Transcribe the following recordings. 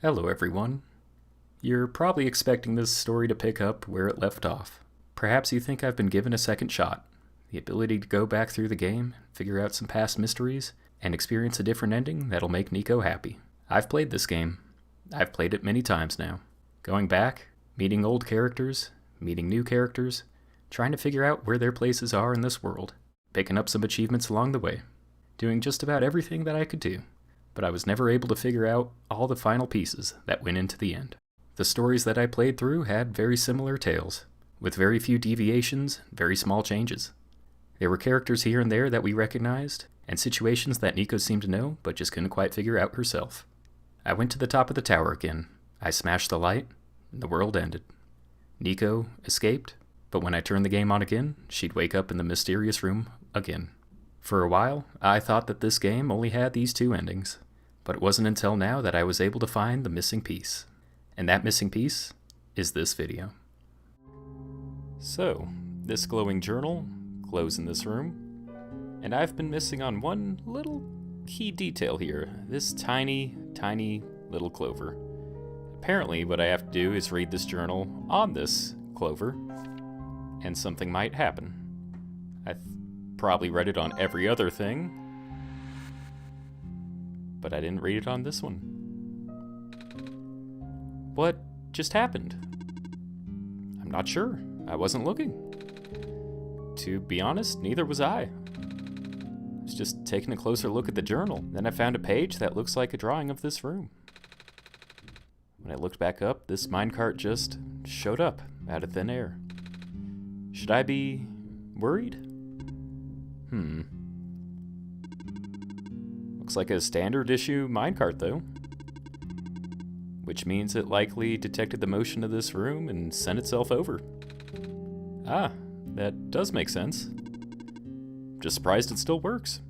Hello everyone. You're probably expecting this story to pick up where it left off. Perhaps you think I've been given a second shot, the ability to go back through the game, figure out some past mysteries, and experience a different ending that'll make Niko happy. I've played this game. I've played it many times now. Going back, meeting old characters, meeting new characters, trying to figure out where their places are in this world, picking up some achievements along the way, doing just about everything that I could do. But I was never able to figure out all the final pieces that went into the end. The stories that I played through had very similar tales, with very few deviations, very small changes. There were characters here and there that we recognized, and situations that Niko seemed to know but just couldn't quite figure out herself. I went to the top of the tower again. I smashed the light, and the world ended. Niko escaped, but when I turned the game on again, she'd wake up in the mysterious room again. For a while, I thought that this game only had these two endings, but it wasn't until now that I was able to find the missing piece. And that missing piece is this video. So, this glowing journal glows in this room, and I've been missing on one little key detail here, this tiny, tiny little clover. Apparently, what I have to do is read this journal on this clover, and something might happen. I probably read it on every other thing, but I didn't read it on this one. What just happened? I'm not sure. I wasn't looking. To be honest, neither was I. I was just taking a closer look at the journal. Then I found a page that looks like a drawing of this room. When I looked back up, this minecart just showed up out of thin air. Should I be worried? Looks like a standard issue minecart though. Which means it likely detected the motion of this room and sent itself over. Ah, that does make sense. Just surprised it still works.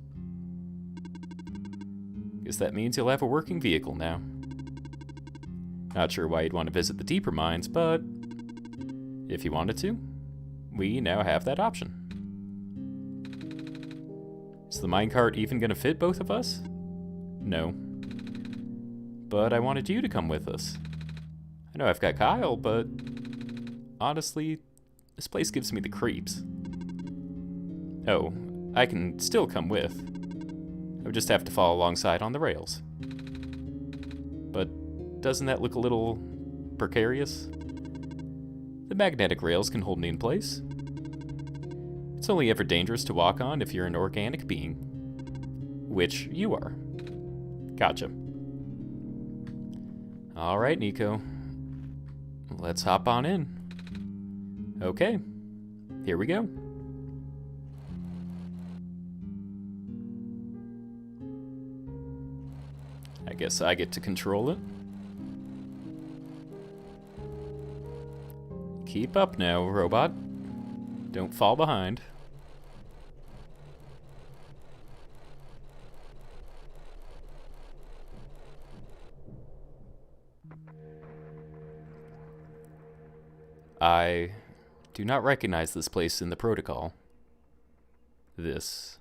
Guess that means you'll have a working vehicle now. Not sure why you'd want to visit the deeper mines, but if you wanted to, we now have that option. Is the minecart even going to fit both of us? No. But I wanted you to come with us. I know I've got Kyle, but honestly, this place gives me the creeps. Oh, I can still come with. I would just have to follow alongside on the rails. But doesn't that look a little precarious? The magnetic rails can hold me in place. It's only ever dangerous to walk on if you're an organic being. Which you are. Gotcha. Alright, Niko. Let's hop on in. Okay, here we go. I guess I get to control it. Keep up now, robot. Don't fall behind. I do not recognize this place in the protocol. This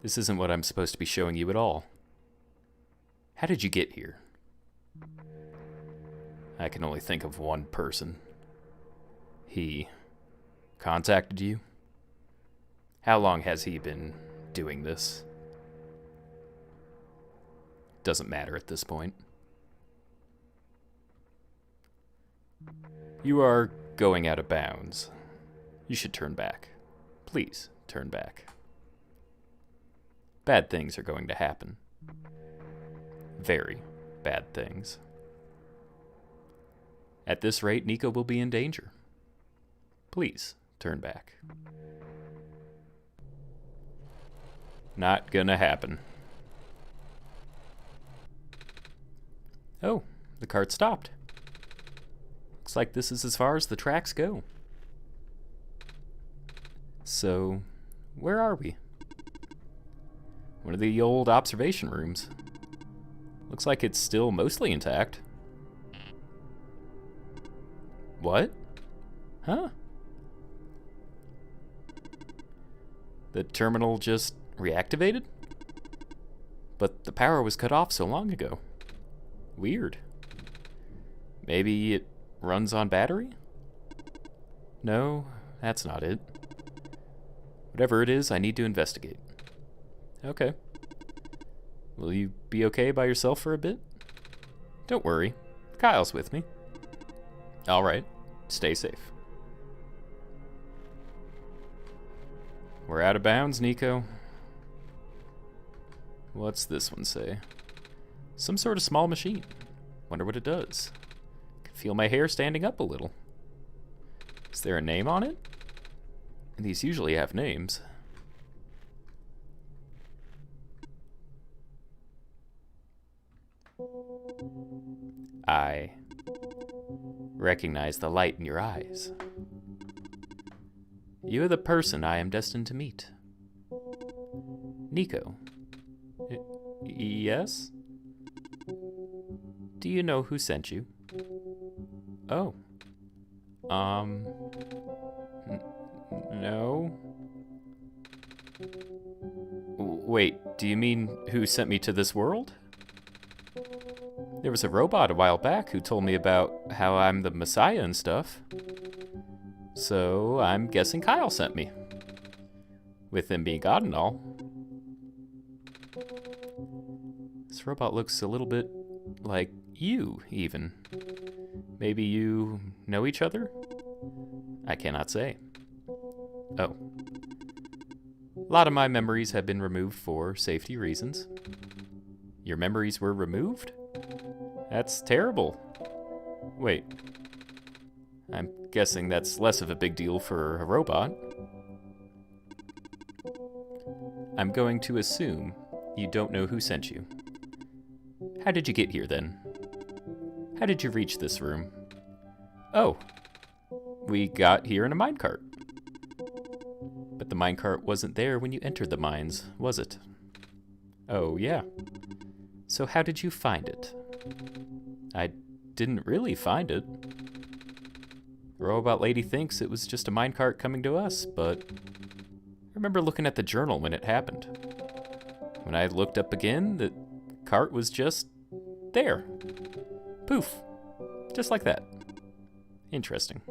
isn't what I'm supposed to be showing you at all. How did you get here? I can only think of one person. He contacted you? How long has he been doing this? Doesn't matter at this point. You are going out of bounds. You should turn back. Please, turn back. Bad things are going to happen. Very bad things. At this rate, Niko will be in danger. Please, turn back. Not gonna happen. Oh, the cart stopped. Looks like this is as far as the tracks go. So, where are we? One of the old observation rooms. Looks like it's still mostly intact. What? Huh? The terminal just reactivated? But the power was cut off so long ago. Weird. Maybe it runs on battery? No, that's not it. Whatever it is, I need to investigate. Okay. Will you be okay by yourself for a bit? Don't worry. Kyle's with me. Alright. Stay safe. We're out of bounds, Niko. What's this one say? Some sort of small machine. Wonder what it does. Can feel my hair standing up a little. Is there a name on it? These usually have names. I recognize the light in your eyes. You are the person I am destined to meet. Niko. Yes? Do you know who sent you? Oh. No. Wait, do you mean who sent me to this world? There was a robot a while back who told me about how I'm the Messiah and stuff. So I'm guessing Kyle sent me. With him being God and all. This robot looks a little bit like you, even. Maybe you know each other? I cannot say. Oh. A lot of my memories have been removed for safety reasons. Your memories were removed? That's terrible. Wait. I'm guessing that's less of a big deal for a robot. I'm going to assume you don't know who sent you. How did you get here, then? How did you reach this room? Oh. We got here in a minecart. But the minecart wasn't there when you entered the mines, was it? Oh, yeah. So how did you find it? I didn't really find it. The robot lady thinks it was just a minecart coming to us, but I remember looking at the journal when it happened. When I looked up again, the cart was just there. Poof. Just like that. Interesting.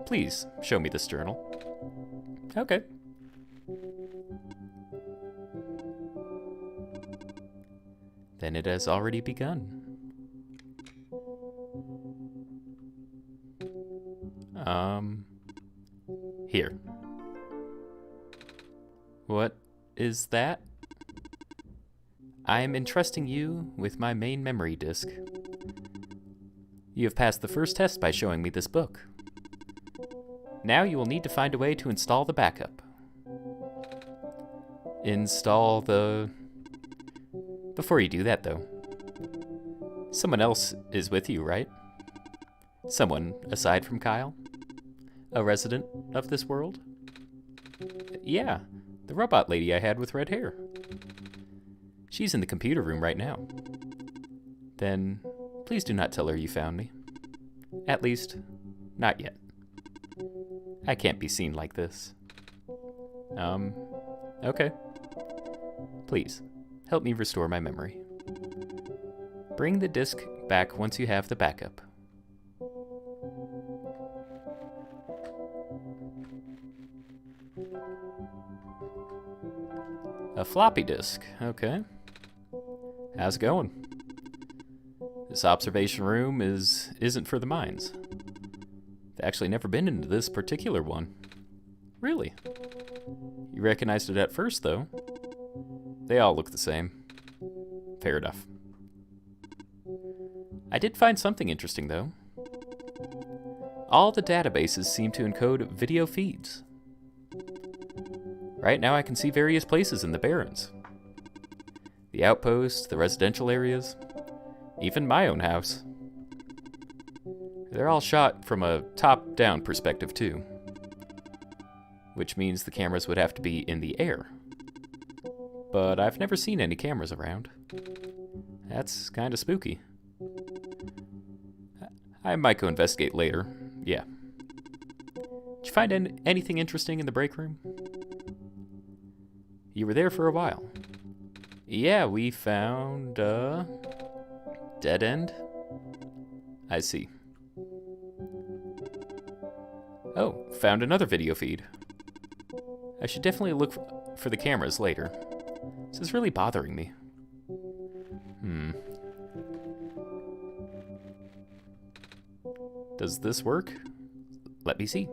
Please, show me this journal. Okay. Then it has already begun. Here. What is that? I am entrusting you with my main memory disk. You have passed the first test by showing me this book. Now you will need to find a way to install the backup. Install the... Before you do that, though, someone else is with you, right? Someone aside from Kyle? A resident of this world? Yeah, the robot lady I had with red hair. She's in the computer room right now. Then, please do not tell her you found me. At least, not yet. I can't be seen like this. Okay. Please, help me restore my memory. Bring the disk back once you have the backup. A floppy disk, okay. How's it going? This observation room isn't for the mines. I've actually never been into this particular one. Really? You recognized it at first, though. They all look the same. Fair enough. I did find something interesting, though. All the databases seem to encode video feeds. Right now I can see various places in the Barrens. The outposts, the residential areas, even my own house. They're all shot from a top-down perspective, too. Which means the cameras would have to be in the air. But I've never seen any cameras around. That's kind of spooky. I might go investigate later. Yeah. Did you find anything interesting in the break room? You were there for a while. Yeah, we found, Dead end? I see. Oh, found another video feed. I should definitely look for the cameras later. This is really bothering me. Does this work? Let me see.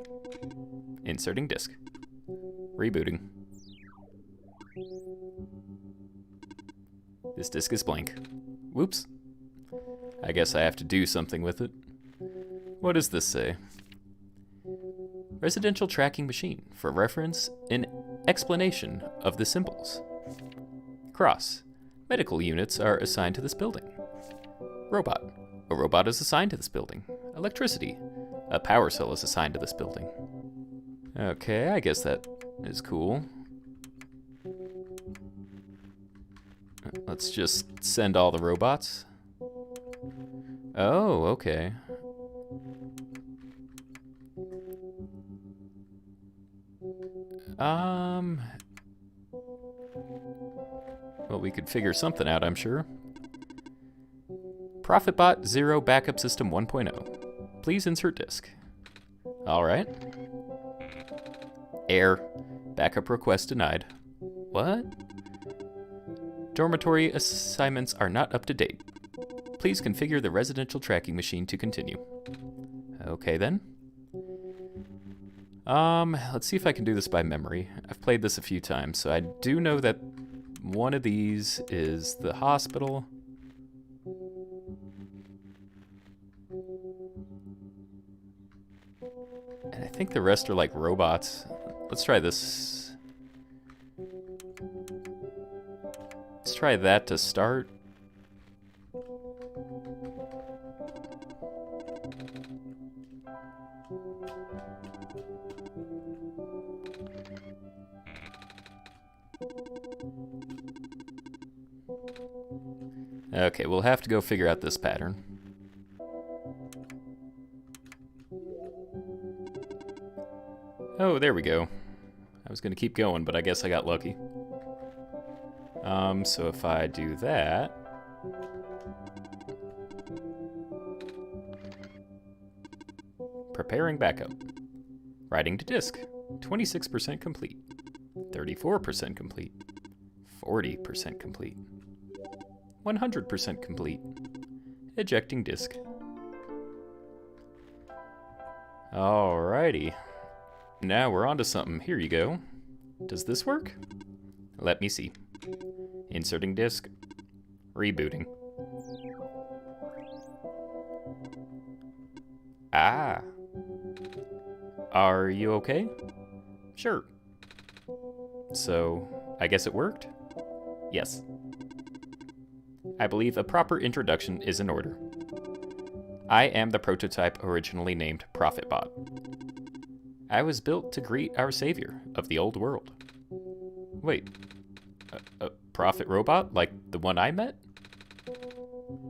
Inserting disk. Rebooting. This disk is blank. Whoops. I guess I have to do something with it. What does this say? Residential tracking machine. For reference, an explanation of the symbols. Cross. Medical units are assigned to this building. Robot. A robot is assigned to this building. Electricity. A power cell is assigned to this building. Okay, I guess that is cool. Let's just send all the robots. Oh, okay. Well, we could figure something out, I'm sure. ProfitBot 0 Backup System 1.0. Please insert disk. Alright. Error. Backup request denied. What? Dormitory assignments are not up to date. Please configure the residential tracking machine to continue. Okay then. Let's see if I can do this by memory. I've played this a few times, so I do know that one of these is the hospital. And I think the rest are like robots. Let's try this. Let's try that to start. Okay, we'll have to go figure out this pattern. Oh, there we go. I was gonna keep going, but I guess I got lucky. So if I do that... Preparing backup. Writing to disk. 26% complete. 34% complete. 40% complete. 100% complete. Ejecting disk. Alrighty. Now we're onto something. Here you go. Does this work? Let me see. Inserting disk. Rebooting. Ah. Are you okay? Sure. So, I guess it worked? Yes. I believe a proper introduction is in order. I am the prototype originally named ProfitBot. I was built to greet our savior of the old world. Wait, a profit robot like the one I met?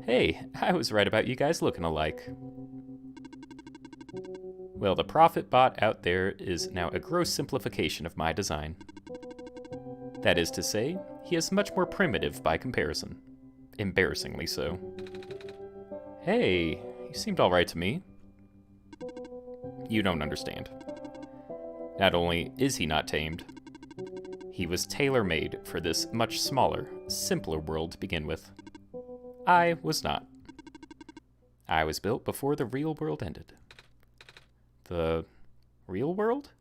Hey, I was right about you guys looking alike. Well, the ProfitBot out there is now a gross simplification of my design. That is to say, he is much more primitive by comparison. Embarrassingly so. Hey, he seemed alright to me. You don't understand. Not only is he not tamed, he was tailor-made for this much smaller, simpler world to begin with. I was not. I was built before the real world ended. The real world?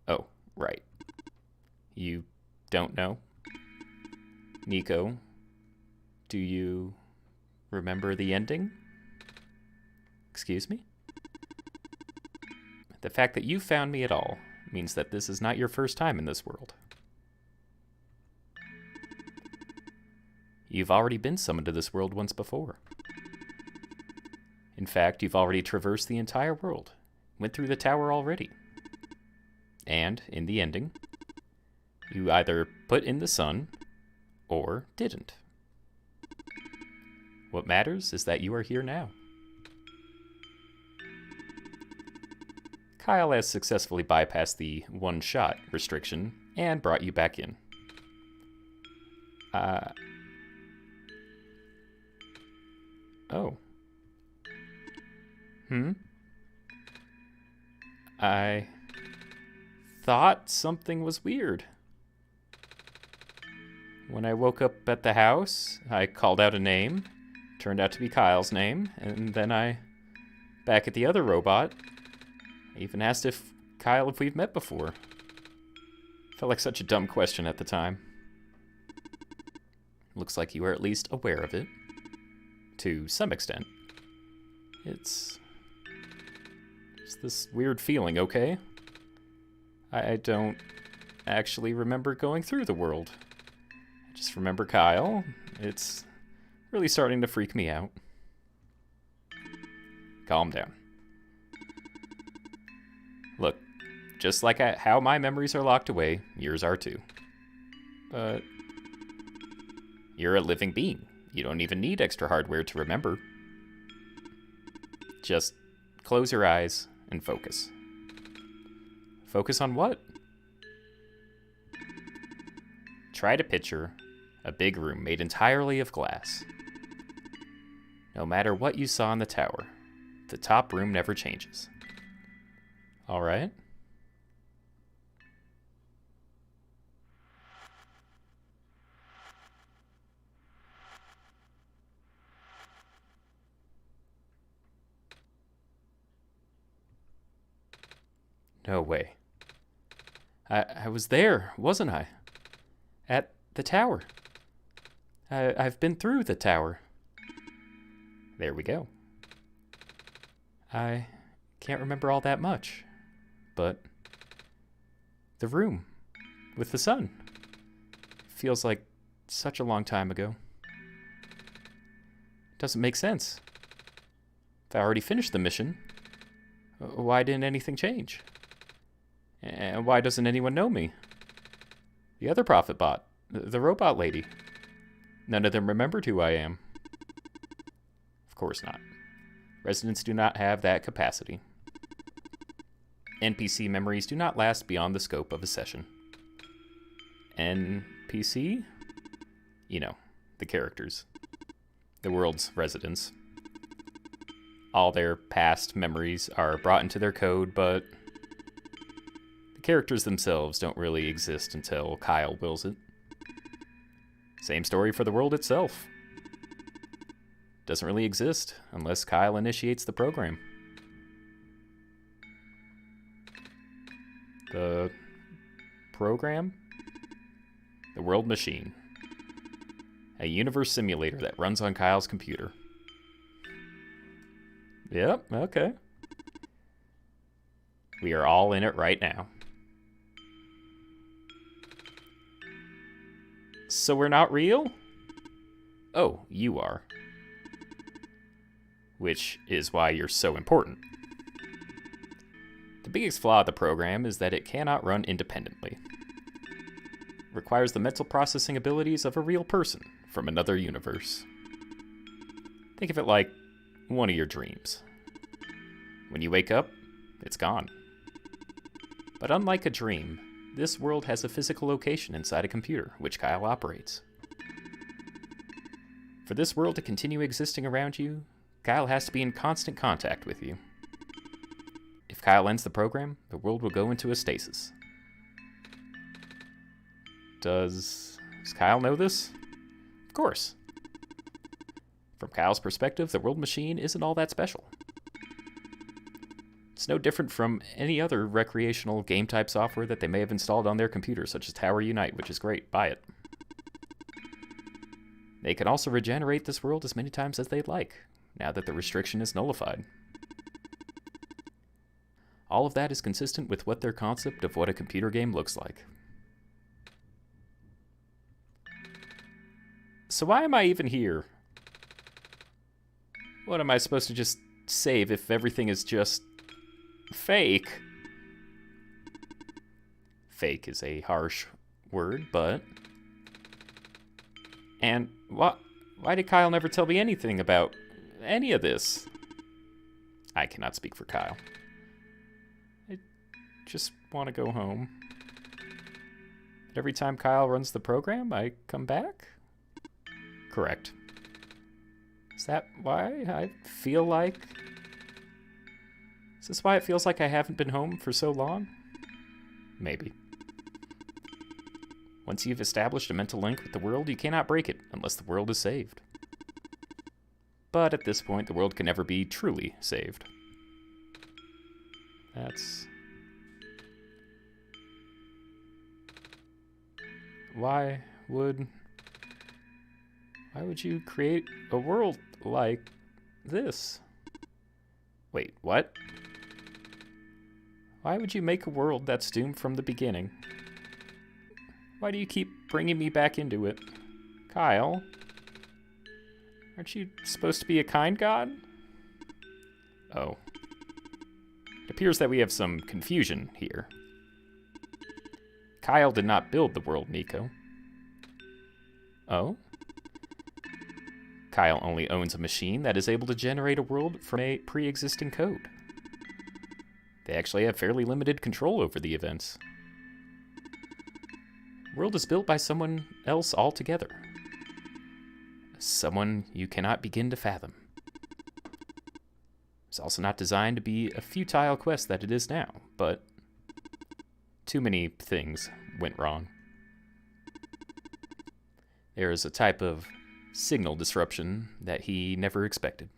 Oh, right. You don't know? Niko, do you remember the ending? Excuse me? The fact that you found me at all means that this is not your first time in this world. You've already been summoned to this world once before. In fact, you've already traversed the entire world, went through the tower already. And, in the ending, you either put in the sun, or didn't. What matters is that you are here now. Kyle has successfully bypassed the one-shot restriction and brought you back in. Oh. I thought something was weird. When I woke up at the house, I called out a name. Turned out to be Kyle's name. And then back at the other robot, I even asked Kyle if we've met before. Felt like such a dumb question at the time. Looks like you are at least aware of it. To some extent. It's this weird feeling, okay? I don't actually remember going through the world. I just remember Kyle. It's really starting to freak me out. Calm down. Look, just like how my memories are locked away, yours are too. But you're a living being. You don't even need extra hardware to remember. Just close your eyes and focus. Focus on what? Try to picture a big room made entirely of glass. No matter what you saw in the tower, the top room never changes. All right? No way. I was there, wasn't I? At the tower. I've been through the tower. There we go. I can't remember all that much, but the room with the sun feels like such a long time ago. Doesn't make sense. If I already finished the mission, why didn't anything change? And why doesn't anyone know me? The other prophet bot, the robot lady. None of them remembered who I am. Of course not. Residents do not have that capacity. NPC memories do not last beyond the scope of a session. NPC? You know, the characters. The world's residents. All their past memories are brought into their code, but the characters themselves don't really exist until Kyle wills it. Same story for the world itself. Doesn't really exist unless Kyle initiates the program. The program? The world machine. A universe simulator that runs on Kyle's computer. Yep, okay. We are all in it right now. So we're not real? Oh, you are. Which is why you're so important. The biggest flaw of the program is that it cannot run independently. It requires the mental processing abilities of a real person from another universe. Think of it like one of your dreams. When you wake up, it's gone. But unlike a dream, this world has a physical location inside a computer, which Kyle operates. For this world to continue existing around you, Kyle has to be in constant contact with you. If Kyle ends the program, the world will go into a stasis. Does Kyle know this? Of course. From Kyle's perspective, the world machine isn't all that special. It's no different from any other recreational game-type software that they may have installed on their computer, such as Tower Unite, which is great. Buy it. They can also regenerate this world as many times as they'd like, now that the restriction is nullified. All of that is consistent with what their concept of what a computer game looks like. So why am I even here? What am I supposed to just save if everything is just fake? Fake is a harsh word, but... And why did Kyle never tell me anything about any of this? I cannot speak for Kyle. I just want to go home. But every time Kyle runs the program, I come back? Correct. Is that why I feel like... Is this why it feels like I haven't been home for so long? Maybe. Once you've established a mental link with the world, you cannot break it unless the world is saved. But at this point, the world can never be truly saved. That's... Why would you create a world like this? Wait, what? Why would you make a world that's doomed from the beginning? Why do you keep bringing me back into it? Kyle? Aren't you supposed to be a kind god? Oh. It appears that we have some confusion here. Kyle did not build the world, Niko. Oh? Kyle only owns a machine that is able to generate a world from a pre-existing code. They actually have fairly limited control over the events. The world is built by someone else altogether. Someone you cannot begin to fathom. It's also not designed to be a futile quest that it is now, but too many things went wrong. There is a type of signal disruption that he never expected.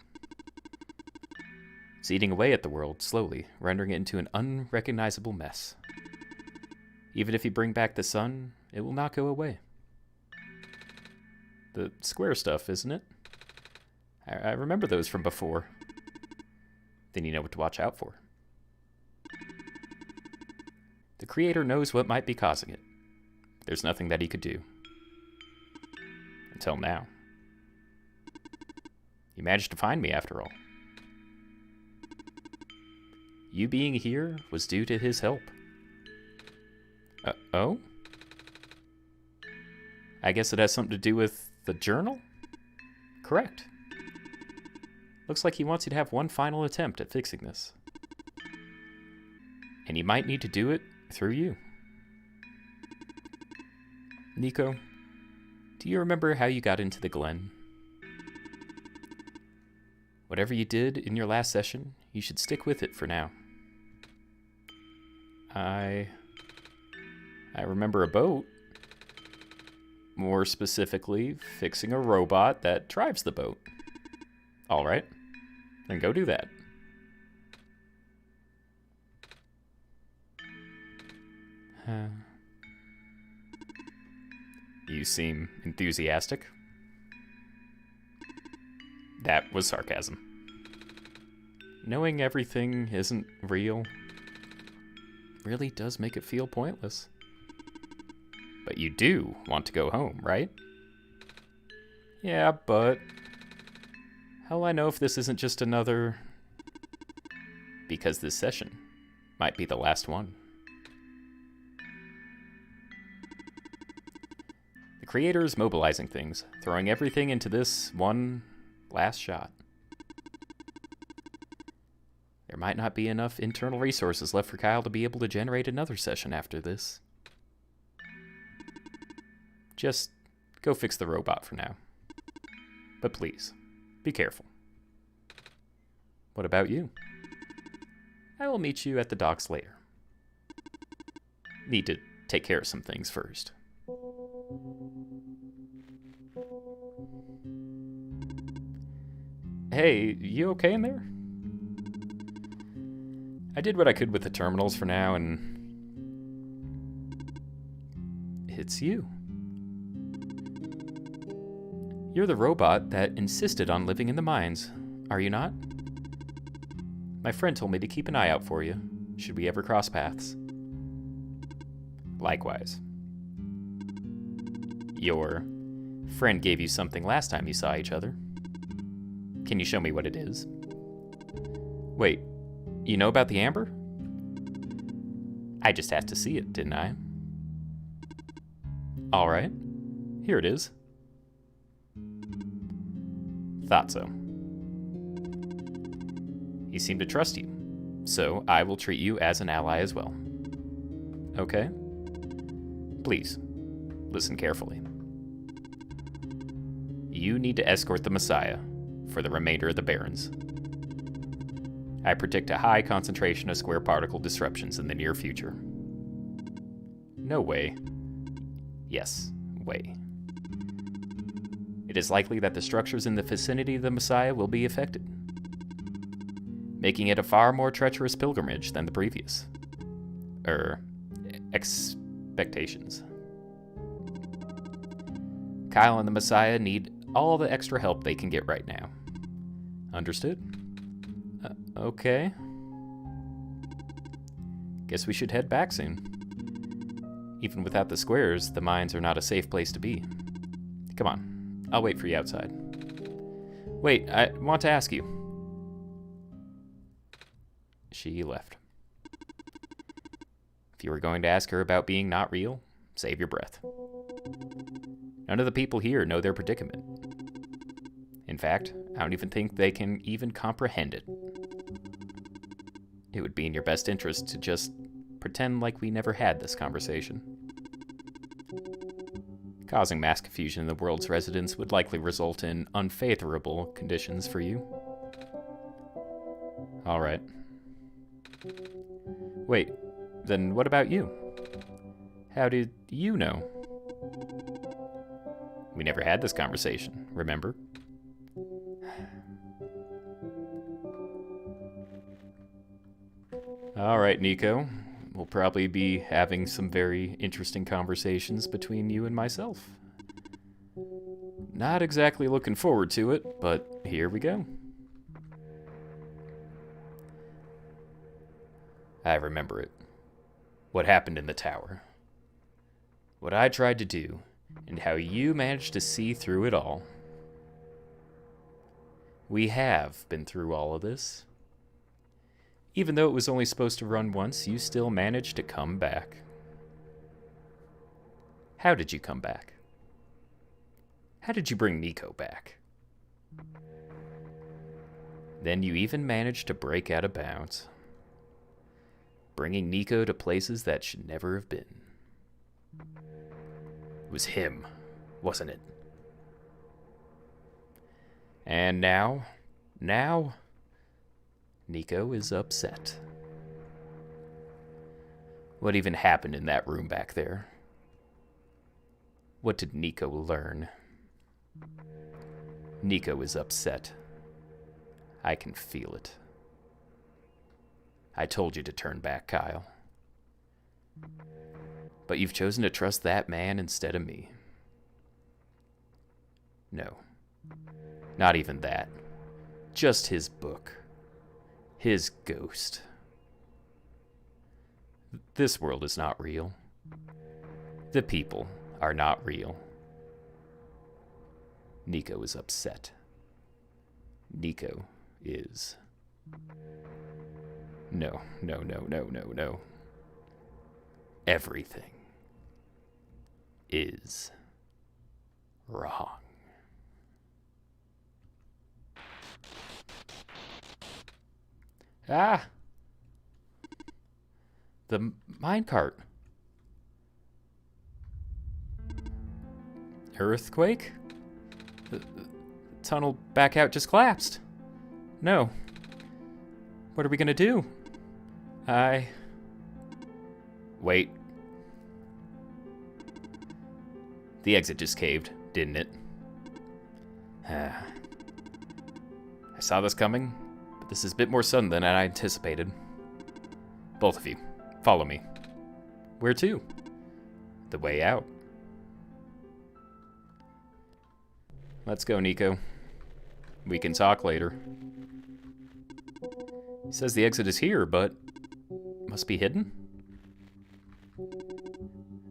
It's eating away at the world slowly, rendering it into an unrecognizable mess. Even if you bring back the sun, it will not go away. The square stuff, isn't it? I remember those from before. Then you know what to watch out for. The creator knows what might be causing it. There's nothing that he could do. Until now. You managed to find me after all. You being here was due to his help. Oh? I guess it has something to do with the journal? Correct. Looks like he wants you to have one final attempt at fixing this. And he might need to do it through you. Niko, do you remember how you got into the Glen? Whatever you did in your last session, you should stick with it for now. I remember a boat. More specifically, fixing a robot that drives the boat. All right, then go do that. You seem enthusiastic. That was sarcasm. Knowing everything isn't real really does make it feel pointless. But you do want to go home, right? Yeah, but how'll I know if this isn't just another... Because this session might be the last one. The creator is mobilizing things, throwing everything into this one last shot. There might not be enough internal resources left for Kyle to be able to generate another session after this. Just go fix the robot for now. But please, be careful. What about you? I will meet you at the docks later. Need to take care of some things first. Hey, you okay in there? I did what I could with the terminals for now, and... It's you. You're the robot that insisted on living in the mines, are you not? My friend told me to keep an eye out for you, should we ever cross paths. Likewise. Your friend gave you something last time you saw each other. Can you show me what it is? Wait, you know about the amber? I just had to see it, didn't I? Alright, here it is. Thought so. He seemed to trust you, so I will treat you as an ally as well. Okay? Please, listen carefully. You need to escort the Messiah for the remainder of the Barrens. I predict a high concentration of square particle disruptions in the near future. No way. Yes, way. It is likely that the structures in the vicinity of the Messiah will be affected, making it a far more treacherous pilgrimage than the previous. Expectations. Kyle and the Messiah need all the extra help they can get right now. Understood? Okay. Guess we should head back soon. Even without the squares, the mines are not a safe place to be. Come on, I'll wait for you outside. Wait, I want to ask you. She left. If you were going to ask her about being not real, save your breath. None of the people here know their predicament. In fact, I don't even think they can even comprehend it. It would be in your best interest to just pretend like we never had this conversation. Causing mass confusion in the world's residents would likely result in unfavorable conditions for you. Alright. Wait, then what about you? How did you know? We never had this conversation, remember? Alright, Niko. We'll probably be having some very interesting conversations between you and myself. Not exactly looking forward to it, but here we go. I remember it. What happened in the tower. What I tried to do, and how you managed to see through it all. We have been through all of this. Even though it was only supposed to run once, you still managed to come back. How did you come back? How did you bring Niko back? Then you even managed to break out of bounds, bringing Niko to places that should never have been. It was him, wasn't it? And now, Niko is upset. What even happened in that room back there? What did Niko learn? Niko is upset. I can feel it. I told you to turn back, Kyle. But you've chosen to trust that man instead of me. No. Not even that. Just his book. His ghost. This world is not real. The people are not real. Niko is upset. Niko is... No. Everything is wrong. Ah! The minecart. Earthquake? The tunnel back out just collapsed. No. What are we gonna do? Wait. The exit just caved, didn't it? I saw this coming, but this is a bit more sudden than I anticipated. Both of you, follow me. Where to? The way out. Let's go, Niko. We can talk later. He says the exit is here, but must be hidden?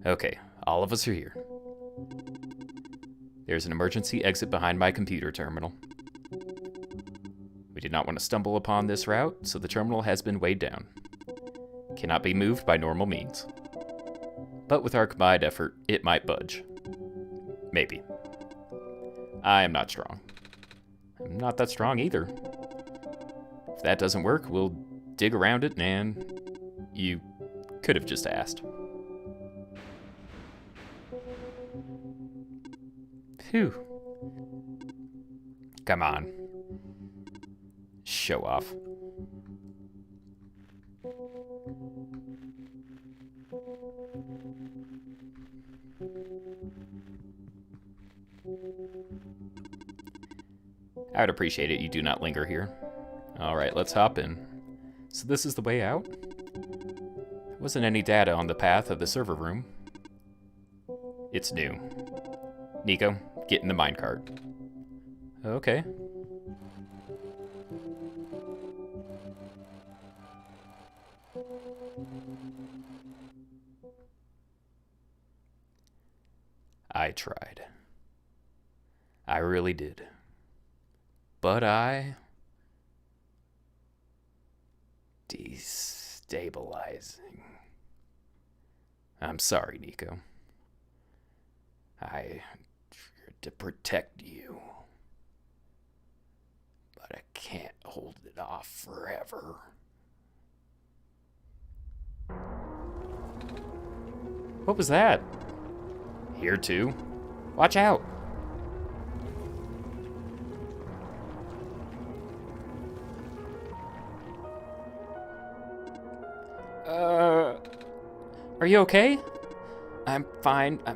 Okay, all of us are here. There's an emergency exit behind my computer terminal. We did not want to stumble upon this route, so the terminal has been weighed down. Cannot be moved by normal means. But with our combined effort, it might budge. Maybe. I am not strong. I'm not that strong either. If that doesn't work, we'll dig around it, and you could have just asked. Phew. Come on. Show off. I would appreciate it you do not linger here. Alright, let's hop in. So this is the way out? There wasn't any data on the path of the server room. It's new. Niko, get in the minecart. Okay. I tried. I really did. But I... destabilizing. I'm sorry, Niko. I tried to protect you. But I can't hold it off forever. What was that? Here too? Watch out! Are you okay? I'm fine. I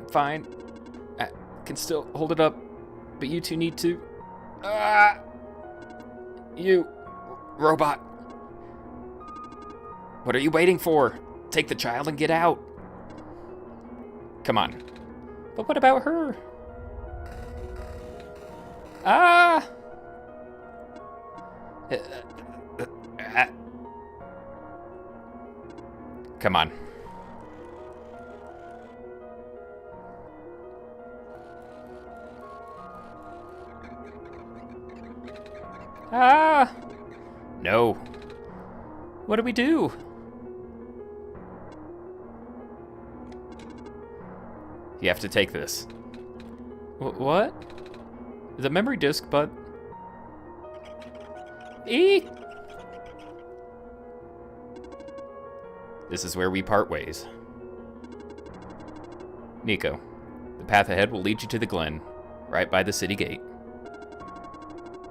can still hold it up, but you two need to... You... robot. What are you waiting for? Take the child and get out. Come on. But what about her? Come on. No. What do we do? You have to take this. What? The memory disk, but... Eek! This is where we part ways. Niko, the path ahead will lead you to the Glen, right by the city gate.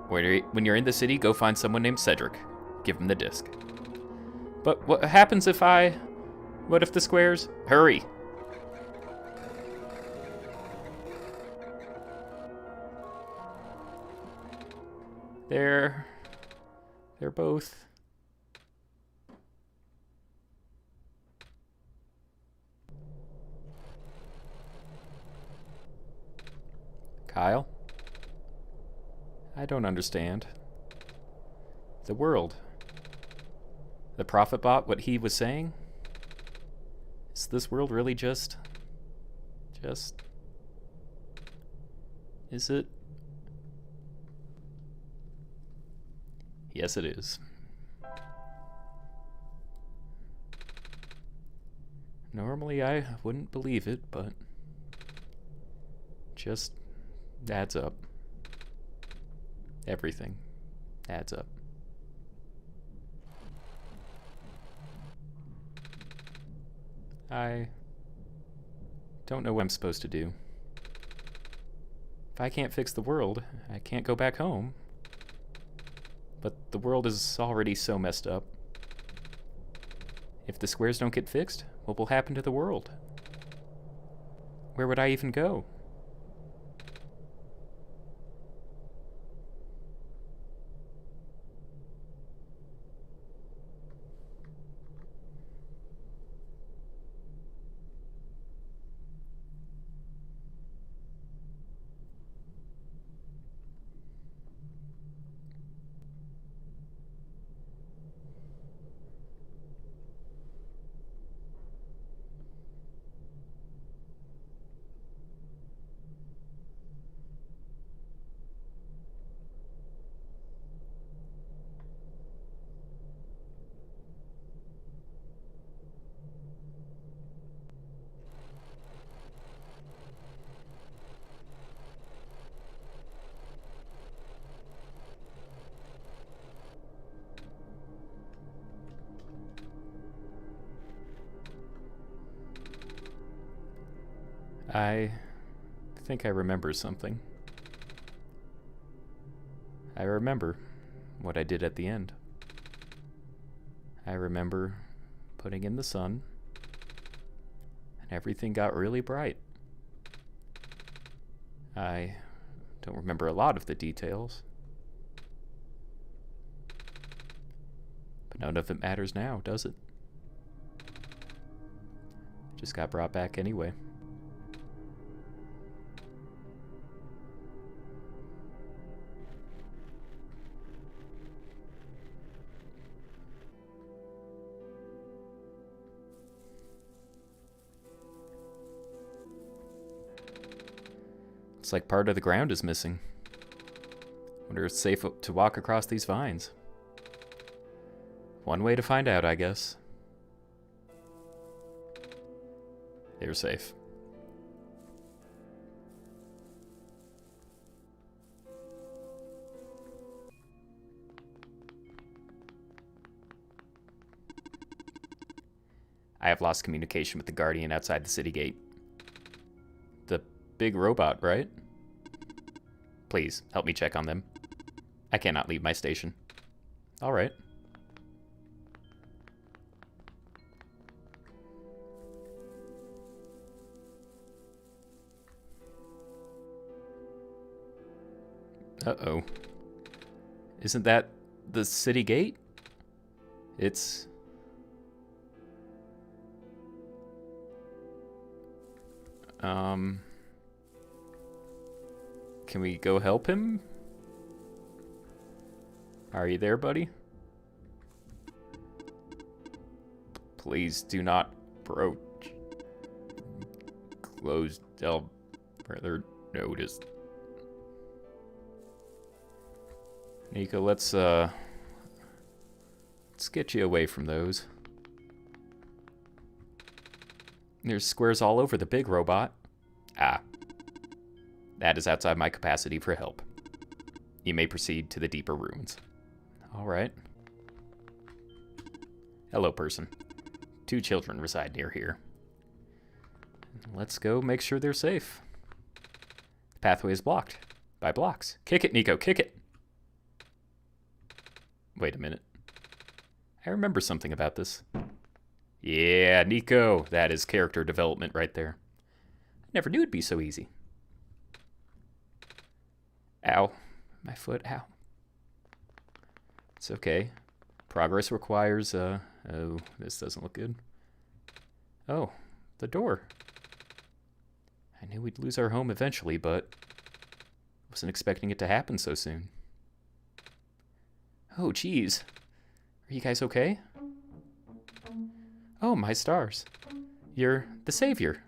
When you're in the city, go find someone named Cedric. Give him the disc. But what happens if I... What if the squares... Hurry! They're both... Kyle? I don't understand. The world. The prophet bot, what he was saying? Is this world really just... Is it? Yes, it is. Normally I wouldn't believe it, but... just adds up. Everything adds up. I don't know what I'm supposed to do. If I can't fix the world, I can't go back home. But the world is already so messed up. If the squares don't get fixed, what will happen to the world? Where would I even go? I think I remember something. I remember what I did at the end. I remember putting in the sun, and everything got really bright. I don't remember a lot of the details, but none of it matters now, does it? Just got brought back anyway. Looks like part of the ground is missing. Wonder if it's safe to walk across these vines. One way to find out, I guess. They're safe. I have lost communication with the Guardian outside the city gate. The big robot, right? Please, help me check on them. I cannot leave my station. All right. Uh-oh. Isn't that the city gate? It's... Can we go help him? Are you there, buddy? Please do not approach. Closed. I'll rather notice. Niko, let's get you away from those. There's squares all over the big robot. Ah. That is outside my capacity for help. You may proceed to the deeper ruins. Alright. Hello, person. 2 children reside near here. Let's go make sure they're safe. The pathway is blocked by blocks. Kick it, Niko, kick it! Wait a minute. I remember something about this. Yeah, Niko. That is character development right there. I never knew it'd be so easy. Ow. My foot, ow. It's okay. Progress requires, oh, this doesn't look good. Oh, the door. I knew we'd lose our home eventually, but wasn't expecting it to happen so soon. Oh, geez. Are you guys okay? Oh, my stars. You're the savior.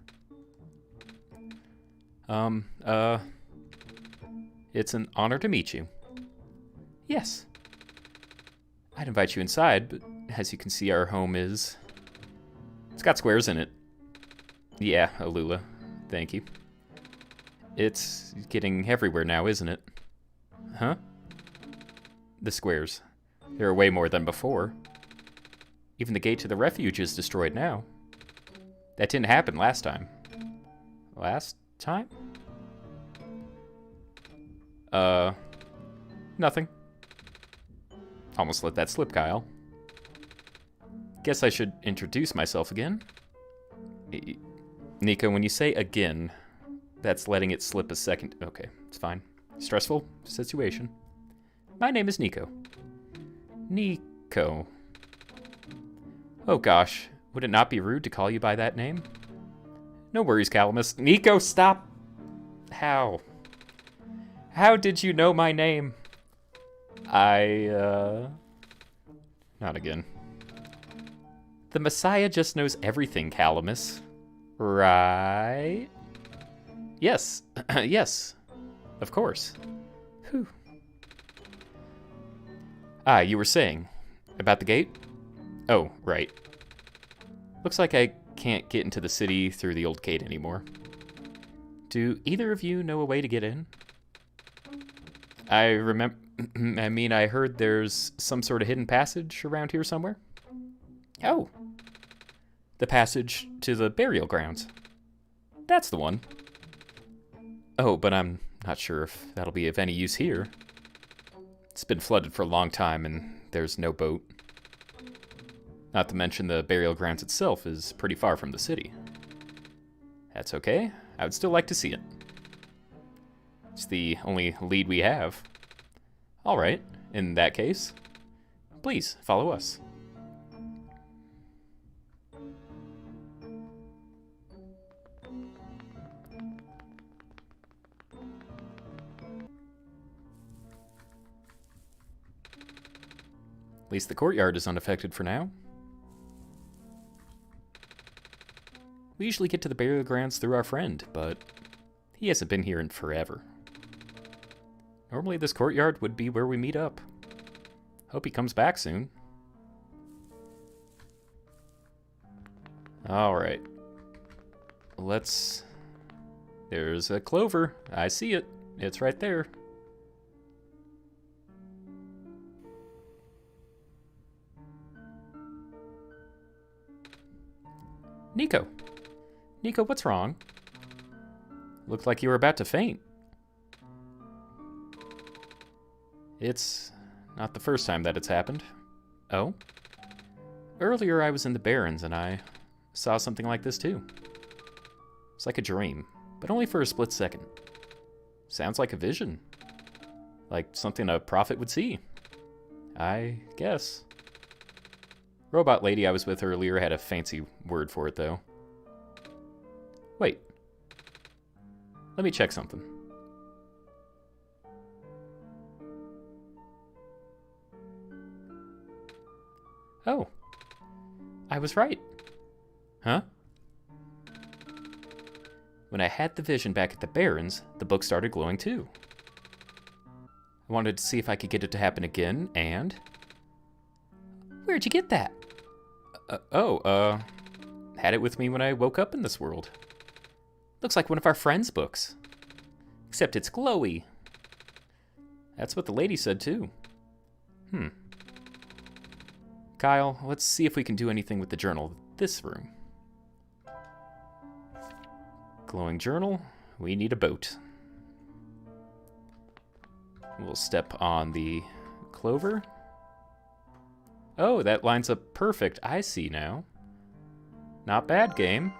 It's an honor to meet you. Yes. I'd invite you inside, but as you can see, our home is... It's got squares in it. Yeah, Alula. Thank you. It's getting everywhere now, isn't it? Huh? The squares. There are way more than before. Even the gate to the refuge is destroyed now. That didn't happen last time. Last time? Nothing. Almost let that slip, Kyle. Guess I should introduce myself again. Niko, when you say again, that's letting it slip a second. Okay, it's fine. Stressful situation. My name is Niko. Niko. Oh gosh, would it not be rude to call you by that name? No worries, Calamus. Niko, stop! How? How did you know my name? Not again. The Messiah just knows everything, Calamus. Right? Yes. Yes. Of course. Whew. Ah, you were saying about the gate? Oh, right. Looks like I can't get into the city through the old gate anymore. Do either of you know a way to get in? I heard there's some sort of hidden passage around here somewhere. Oh. The passage to the burial grounds. That's the one. Oh, but I'm not sure if that'll be of any use here. It's been flooded for a long time and there's no boat. Not to mention the burial grounds itself is pretty far from the city. That's okay. I would still like to see it. It's the only lead we have. Alright, in that case, please follow us. At least the courtyard is unaffected for now. We usually get to the burial grounds through our friend, but he hasn't been here in forever. Normally this courtyard would be where we meet up. Hope he comes back soon. Alright. There's a clover. I see it. It's right there. Niko. Niko, what's wrong? Looked like you were about to faint. It's not the first time that it's happened. Oh? Earlier I was in the Barrens and I saw something like this too. It's like a dream, but only for a split second. Sounds like a vision. Like something a prophet would see. I guess. Robot lady I was with earlier had a fancy word for it, though. Wait. Let me check something. Oh. I was right. Huh? When I had the vision back at the Barrens, the book started glowing too. I wanted to see if I could get it to happen again, and... Where'd you get that? Had it with me when I woke up in this world. Looks like one of our friends' books. Except it's glowy. That's what the lady said too. Kyle, let's see if we can do anything with the journal. This room. Glowing journal. We need a boat. We'll step on the clover. Oh, that lines up perfect. I see now. Not bad, game.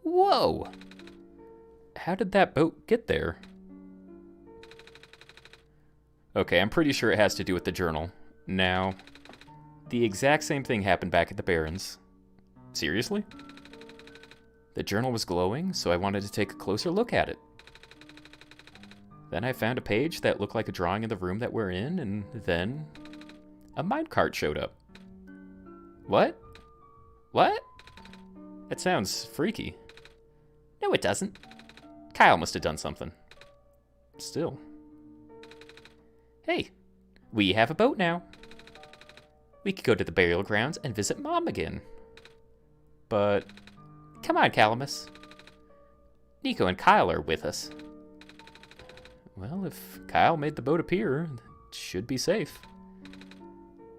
Whoa! How did that boat get there? Okay, I'm pretty sure it has to do with the journal. Now, the exact same thing happened back at the Barrens. Seriously? The journal was glowing, so I wanted to take a closer look at it. Then I found a page that looked like a drawing of the room that we're in, and then a minecart showed up. What? What? That sounds freaky. No, it doesn't. Kyle must have done something. Still. Hey, we have a boat now. We could go to the burial grounds and visit Mom again. But, come on, Calamus. Niko and Kyle are with us. Well, if Kyle made the boat appear, it should be safe.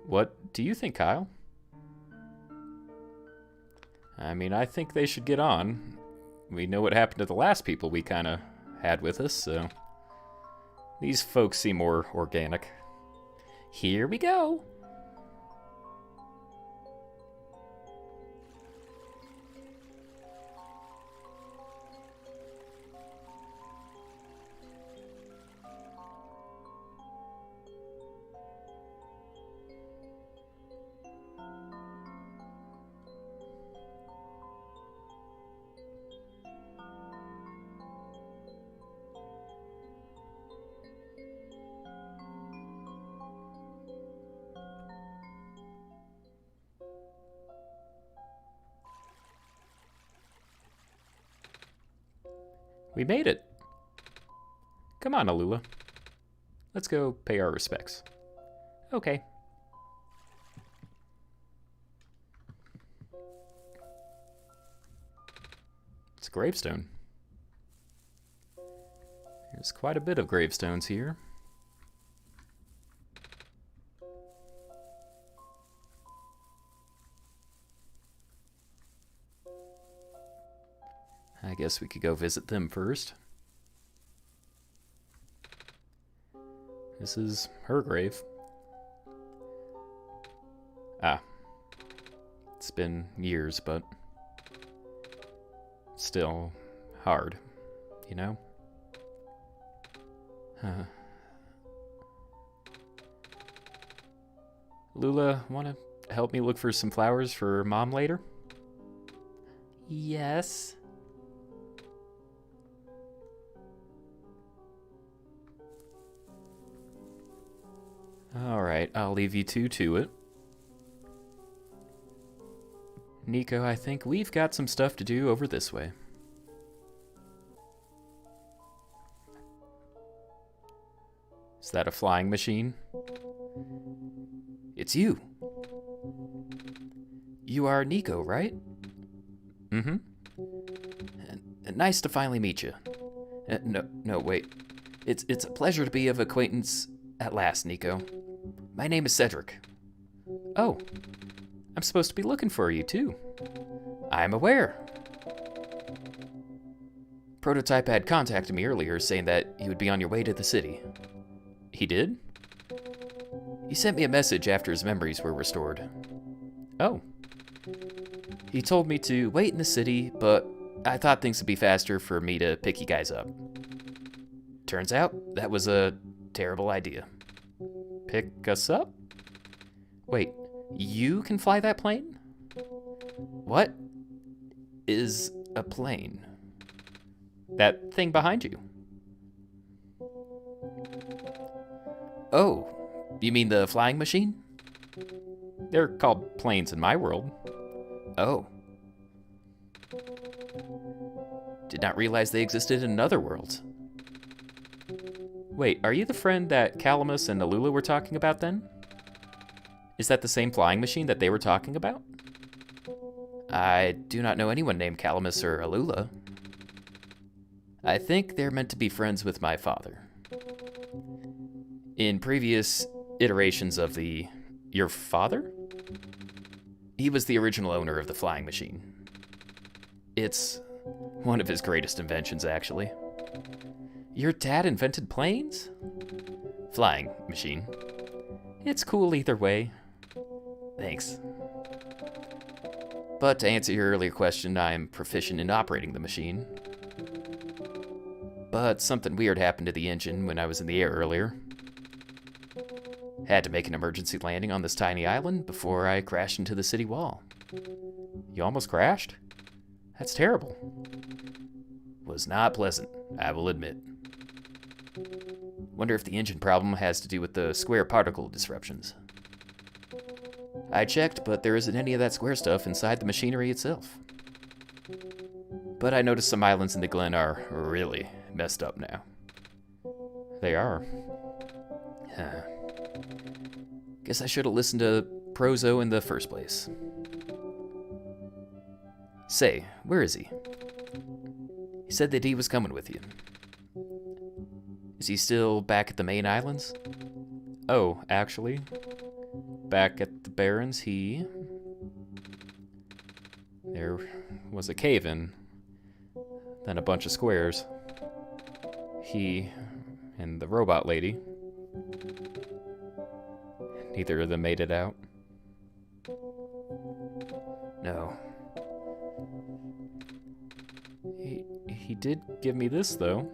What do you think, Kyle? I mean, I think they should get on. We know what happened to the last people we kind of had with us, so... These folks seem more organic. Here we go! We made it! Come on, Alula. Let's go pay our respects. Okay. It's a gravestone. There's quite a bit of gravestones here. I guess we could go visit them first. This is her grave. Ah. It's been years, but still hard, you know? Lula, wanna help me look for some flowers for Mom later? Yes. Alright, I'll leave you two to it. Niko, I think we've got some stuff to do over this way. Is that a flying machine? It's you. You are Niko, right? Mm-hmm. Nice to finally meet you. No, wait. It's a pleasure to be of acquaintance at last, Niko. My name is Cedric. Oh, I'm supposed to be looking for you, too. I'm aware. Prototype had contacted me earlier saying that you would be on your way to the city. He did? He sent me a message after his memories were restored. Oh. He told me to wait in the city, but I thought things would be faster for me to pick you guys up. Turns out, that was a terrible idea. Pick us up? Wait, you can fly that plane? What is a plane? That thing behind you. Oh, you mean the flying machine? They're called planes in my world. Oh. Did not realize they existed in other worlds. Wait, are you the friend that Calamus and Alula were talking about then? Is that the same flying machine that they were talking about? I do not know anyone named Calamus or Alula. I think they're meant to be friends with my father. In previous iterations of your father? He was the original owner of the flying machine. It's one of his greatest inventions, actually. Your dad invented planes? Flying machine. It's cool either way. Thanks. But to answer your earlier question, I'm proficient in operating the machine. But something weird happened to the engine when I was in the air earlier. Had to make an emergency landing on this tiny island before I crashed into the city wall. You almost crashed? That's terrible. Was not pleasant, I will admit. Wonder if the engine problem has to do with the square particle disruptions. I checked, but there isn't any of that square stuff inside the machinery itself. But I noticed some islands in the Glen are really messed up now. They are. Guess I should have listened to Prozo in the first place. Say, where is he? He said that he was coming with you. Is he still back at the main islands? Oh, actually, back at the Barrens, there was a cave-in, then a bunch of squares. He and the robot lady, neither of them made it out. No. He did give me this, though.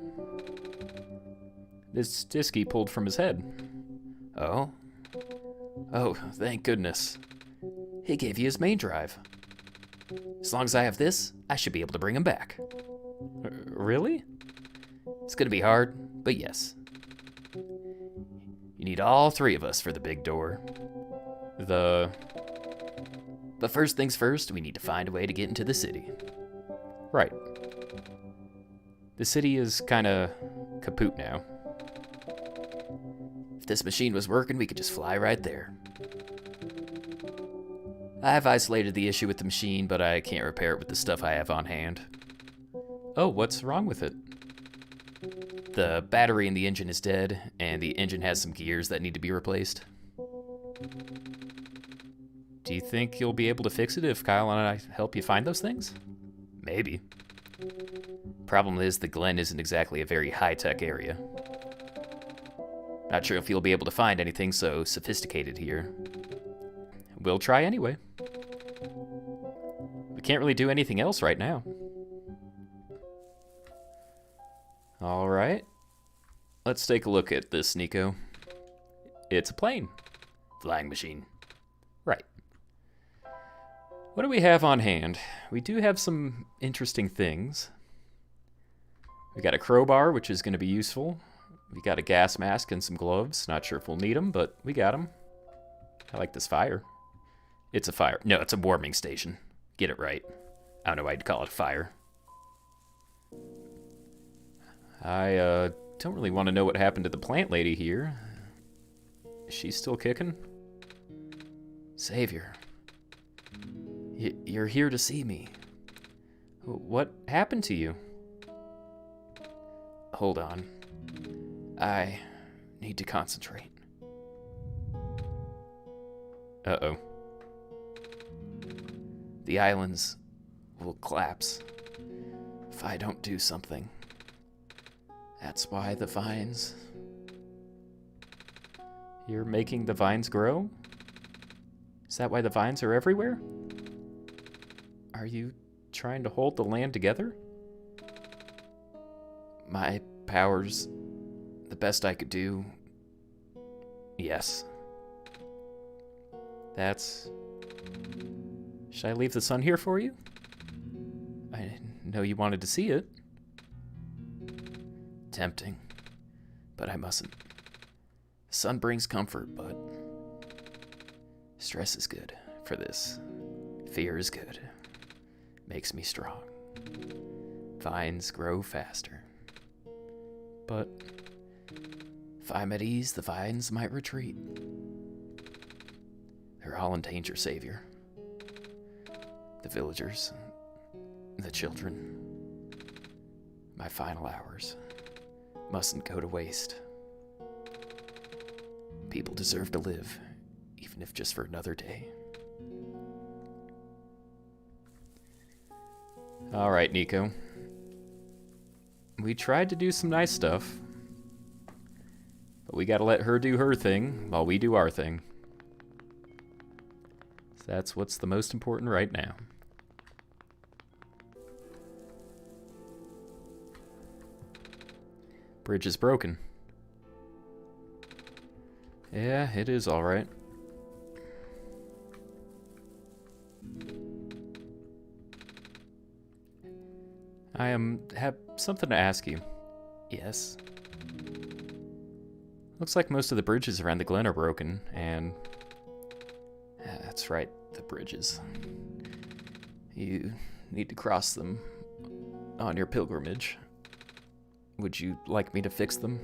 This disc he pulled from his head. Oh? Oh, thank goodness. He gave you his main drive. As long as I have this, I should be able to bring him back. Really? It's gonna be hard, but yes. You need all three of us for the big door. But first things first, we need to find a way to get into the city. Right. The city is kinda kaput now. If this machine was working, we could just fly right there. I've isolated the issue with the machine, but I can't repair it with the stuff I have on hand. Oh, what's wrong with it? The battery in the engine is dead, and the engine has some gears that need to be replaced. Do you think you'll be able to fix it if Kyle and I help you find those things? Maybe. Problem is, the Glen isn't exactly a very high-tech area. Not sure if you'll be able to find anything so sophisticated here. We'll try anyway. We can't really do anything else right now. Alright. Let's take a look at this, Niko. It's a plane. Flying machine. Right. What do we have on hand? We do have some interesting things. We got a crowbar, which is going to be useful. We got a gas mask and some gloves. Not sure if we'll need them, but we got them. I like this fire. It's a fire. No, it's a warming station. Get it right. I don't know why you'd call it a fire. I don't really want to know what happened to the plant lady here. Is she still kicking? Savior. You're here to see me. What happened to you? Hold on. I need to concentrate. Uh-oh. The islands will collapse if I don't do something. That's why the vines... You're making the vines grow? Is that why the vines are everywhere? Are you trying to hold the land together? My powers, the best I could do. Yes. That's... Should I leave the sun here for you? I know you wanted to see it. Tempting, but I mustn't. The sun brings comfort, but stress is good for this. Fear is good. Makes me strong. Vines grow faster. But if I'm at ease, the vines might retreat. They're all in danger, Savior. The villagers, the children, my final hours mustn't go to waste. People deserve to live, even if just for another day. All right, Niko. We tried to do some nice stuff, but we gotta let her do her thing while we do our thing. So that's what's the most important right now. Bridge is broken. Yeah, it is all right. I have something to ask you. Yes. Looks like most of the bridges around the glen are broken, and... that's right, the bridges. You need to cross them on your pilgrimage. Would you like me to fix them?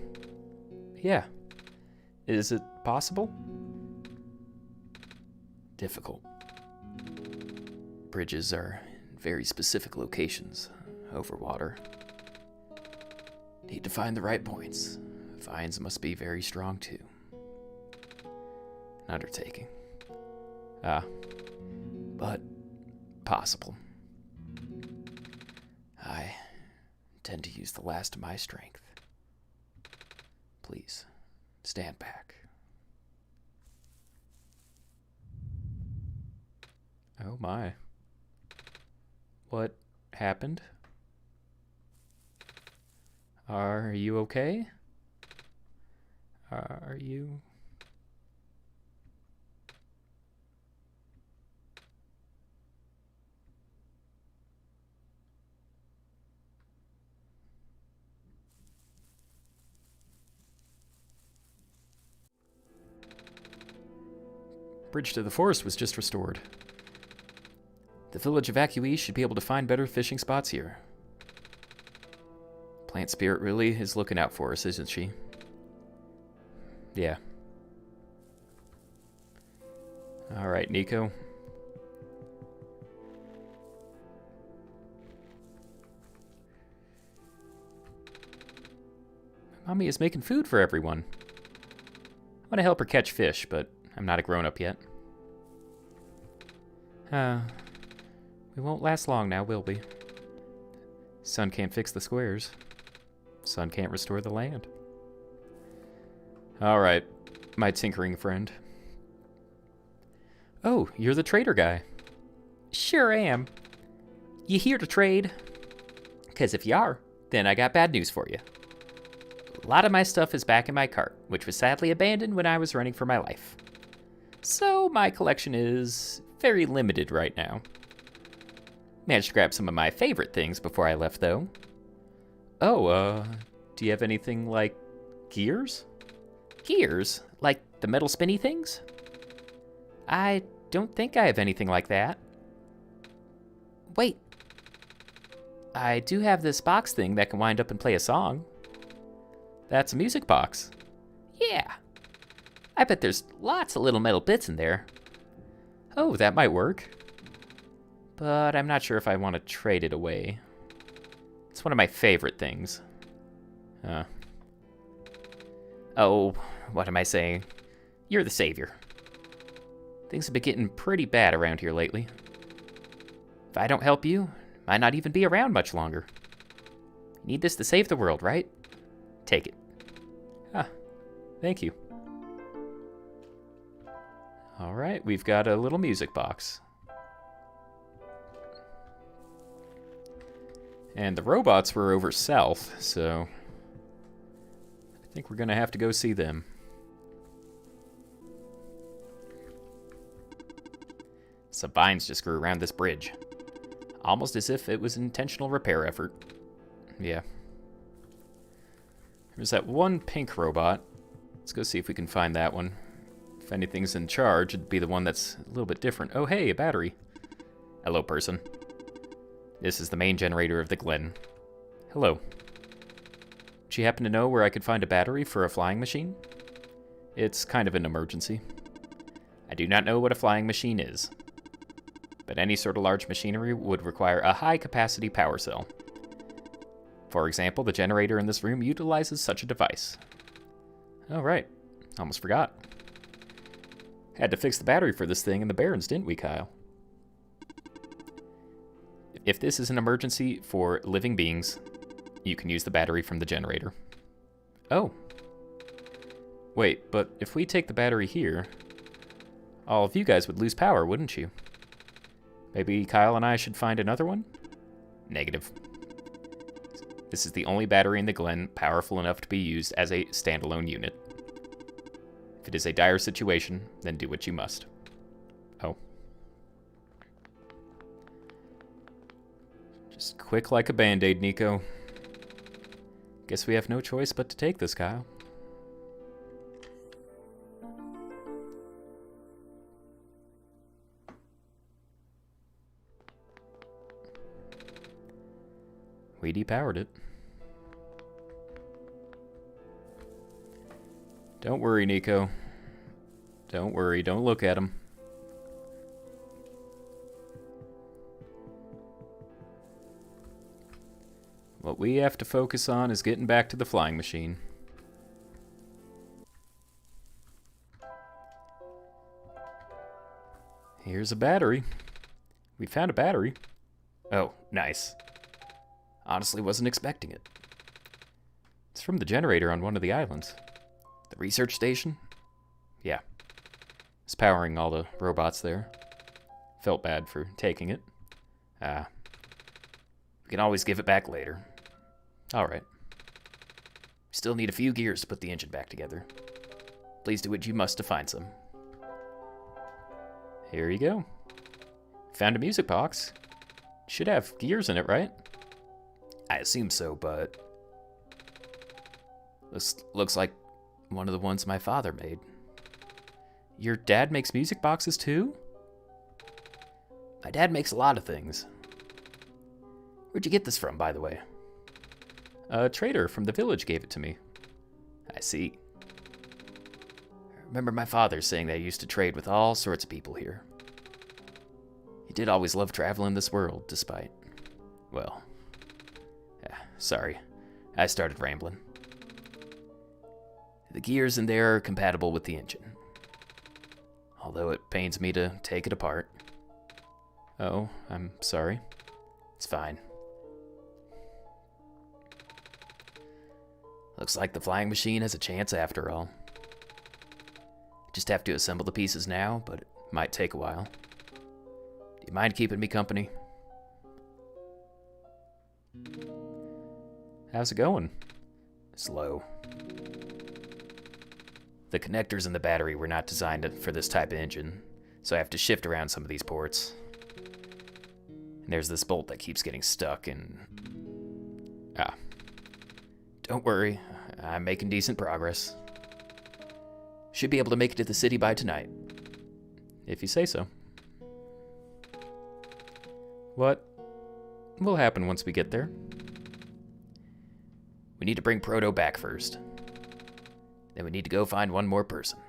Yeah. Is it possible? Difficult. Bridges are in very specific locations over water. Need to find the right points. Vines must be very strong too. An undertaking. But possible. I intend to use the last of my strength. Please, stand back. Oh my. What happened? Are you okay? Are you... Bridge to the forest was just restored. The village evacuees should be able to find better fishing spots here. Plant Spirit really is looking out for us, isn't she? Yeah. Alright, Niko. Mommy is making food for everyone. I want to help her catch fish, but I'm not a grown-up yet. We won't last long now, will we? Sun can't fix the squares. Sun can't restore the land. Alright, my tinkering friend. Oh, you're the trader guy. Sure am. You here to trade? 'Cause if you are, then I got bad news for you. A lot of my stuff is back in my cart, which was sadly abandoned when I was running for my life. So my collection is very limited right now. Managed to grab some of my favorite things before I left, though. Oh, do you have anything like gears? Gears? Like the metal spinny things? I don't think I have anything like that. Wait. I do have this box thing that can wind up and play a song. That's a music box. Yeah. I bet there's lots of little metal bits in there. Oh, that might work. But I'm not sure if I want to trade it away. It's one of my favorite things. Oh, what am I saying? You're the savior. Things have been getting pretty bad around here lately. If I don't help you, I might not even be around much longer. You need this to save the world, right? Take it. Ah, thank you. Alright, we've got a little music box. And the robots were over south, so I think we're gonna have to go see them. Some vines just grew around this bridge. Almost as if it was an intentional repair effort. Yeah. There's that one pink robot. Let's go see if we can find that one. If anything's in charge, it'd be the one that's a little bit different. Oh, hey, a battery. Hello, person. This is the main generator of the Glen. Hello. Do you happen to know where I could find a battery for a flying machine? It's kind of an emergency. I do not know what a flying machine is, but any sort of large machinery would require a high-capacity power cell. For example, the generator in this room utilizes such a device. Oh, right. Almost forgot. Had to fix the battery for this thing in the Barrens, didn't we, Kyle? If this is an emergency for living beings, you can use the battery from the generator. Oh. Wait, but if we take the battery here, all of you guys would lose power, wouldn't you? Maybe Kyle and I should find another one? Negative. This is the only battery in the Glen powerful enough to be used as a standalone unit. If it is a dire situation, then do what you must. Oh. Just quick like a band-aid, Niko. Guess we have no choice but to take this, Kyle. We depowered it. Don't worry, Niko. Don't worry, don't look at him. What we have to focus on is getting back to the flying machine. Here's a battery. We found a battery. Oh, nice. Honestly, wasn't expecting it. It's from the generator on one of the islands. The research station? Yeah. It's powering all the robots there. Felt bad for taking it. We can always give it back later. Alright. We still need a few gears to put the engine back together. Please do what you must to find some. Here you go. Found a music box. Should have gears in it, right? I assume so, but this looks like one of the ones my father made. Your dad makes music boxes too? My dad makes a lot of things. Where'd you get this from, by the way? A trader from the village gave it to me. I see. I remember my father saying that he used to trade with all sorts of people here. He did always love traveling this world, despite, well, sorry, I started rambling. The gears in there are compatible with the engine, although it pains me to take it apart. Oh, I'm sorry. It's fine. Looks like the flying machine has a chance after all. Just have to assemble the pieces now, but it might take a while. Do you mind keeping me company? How's it going? Slow. The connectors in the battery were not designed for this type of engine, so I have to shift around some of these ports. And there's this bolt that keeps getting stuck and... Don't worry, I'm making decent progress. Should be able to make it to the city by tonight. If you say so. What will happen once we get there? We need to bring Proto back first. Then we need to go find one more person.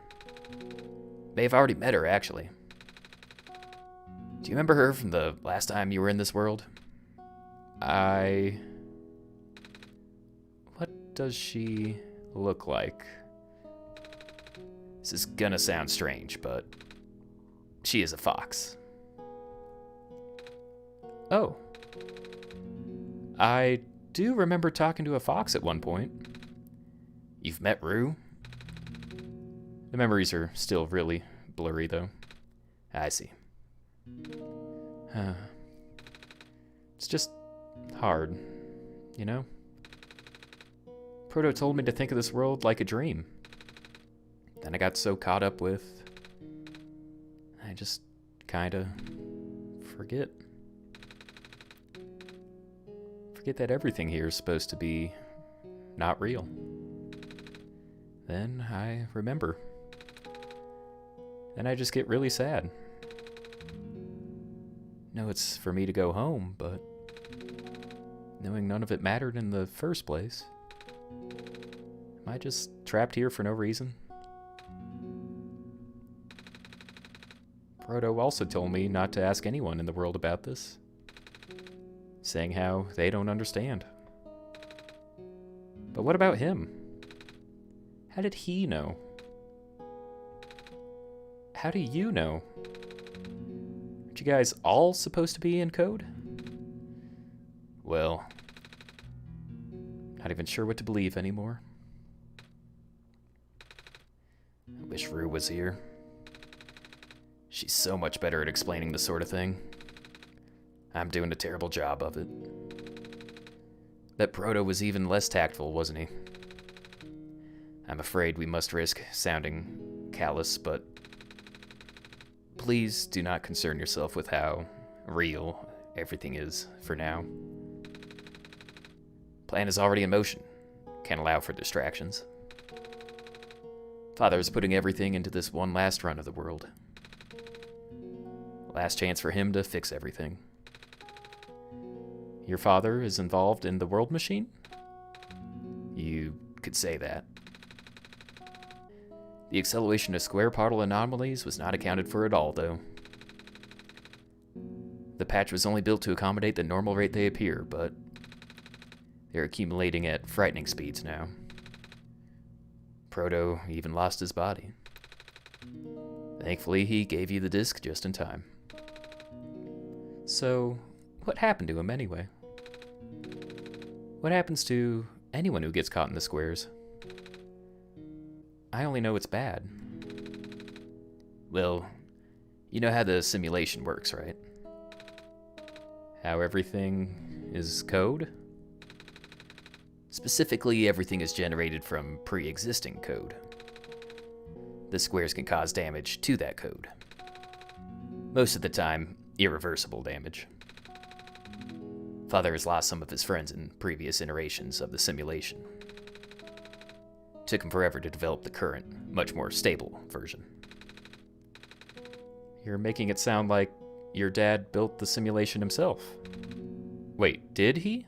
May have already met her, actually. Do you remember her from the last time you were in this world? What does she look like? This is gonna sound strange, but she is a fox. Oh. I do remember talking to a fox at one point. You've met Rue? The memories are still really blurry, though. I see. It's just hard, you know? Proto told me to think of this world like a dream. Then I got so caught up with... I just kinda forget. Forget that everything here is supposed to be not real. Then I remember. Then I just get really sad. No, it's for me to go home, but knowing none of it mattered in the first place. Am I just trapped here for no reason? Proto also told me not to ask anyone in the world about this, saying how they don't understand. But what about him? How did he know? How do you know? Aren't you guys all supposed to be in code? Well, not even sure what to believe anymore. I wish Rue was here. She's so much better at explaining this sort of thing. I'm doing a terrible job of it. Bet Proto was even less tactful, wasn't he? I'm afraid we must risk sounding callous, but please do not concern yourself with how real everything is for now. Plan is already in motion. Can't allow for distractions. Father is putting everything into this one last run of the world. Last chance for him to fix everything. Your father is involved in the world machine? You could say that. The acceleration of square particle anomalies was not accounted for at all, though. The patch was only built to accommodate the normal rate they appear, but they're accumulating at frightening speeds now. Proto even lost his body. Thankfully, he gave you the disc just in time. So, what happened to him anyway? What happens to anyone who gets caught in the squares? I only know it's bad. Well, you know how the simulation works, right? How everything is code? Specifically, everything is generated from pre-existing code. The squares can cause damage to that code. Most of the time, irreversible damage. Father has lost some of his friends in previous iterations of the simulation. Took him forever to develop the current, much more stable version. You're making it sound like your dad built the simulation himself. Wait, did he?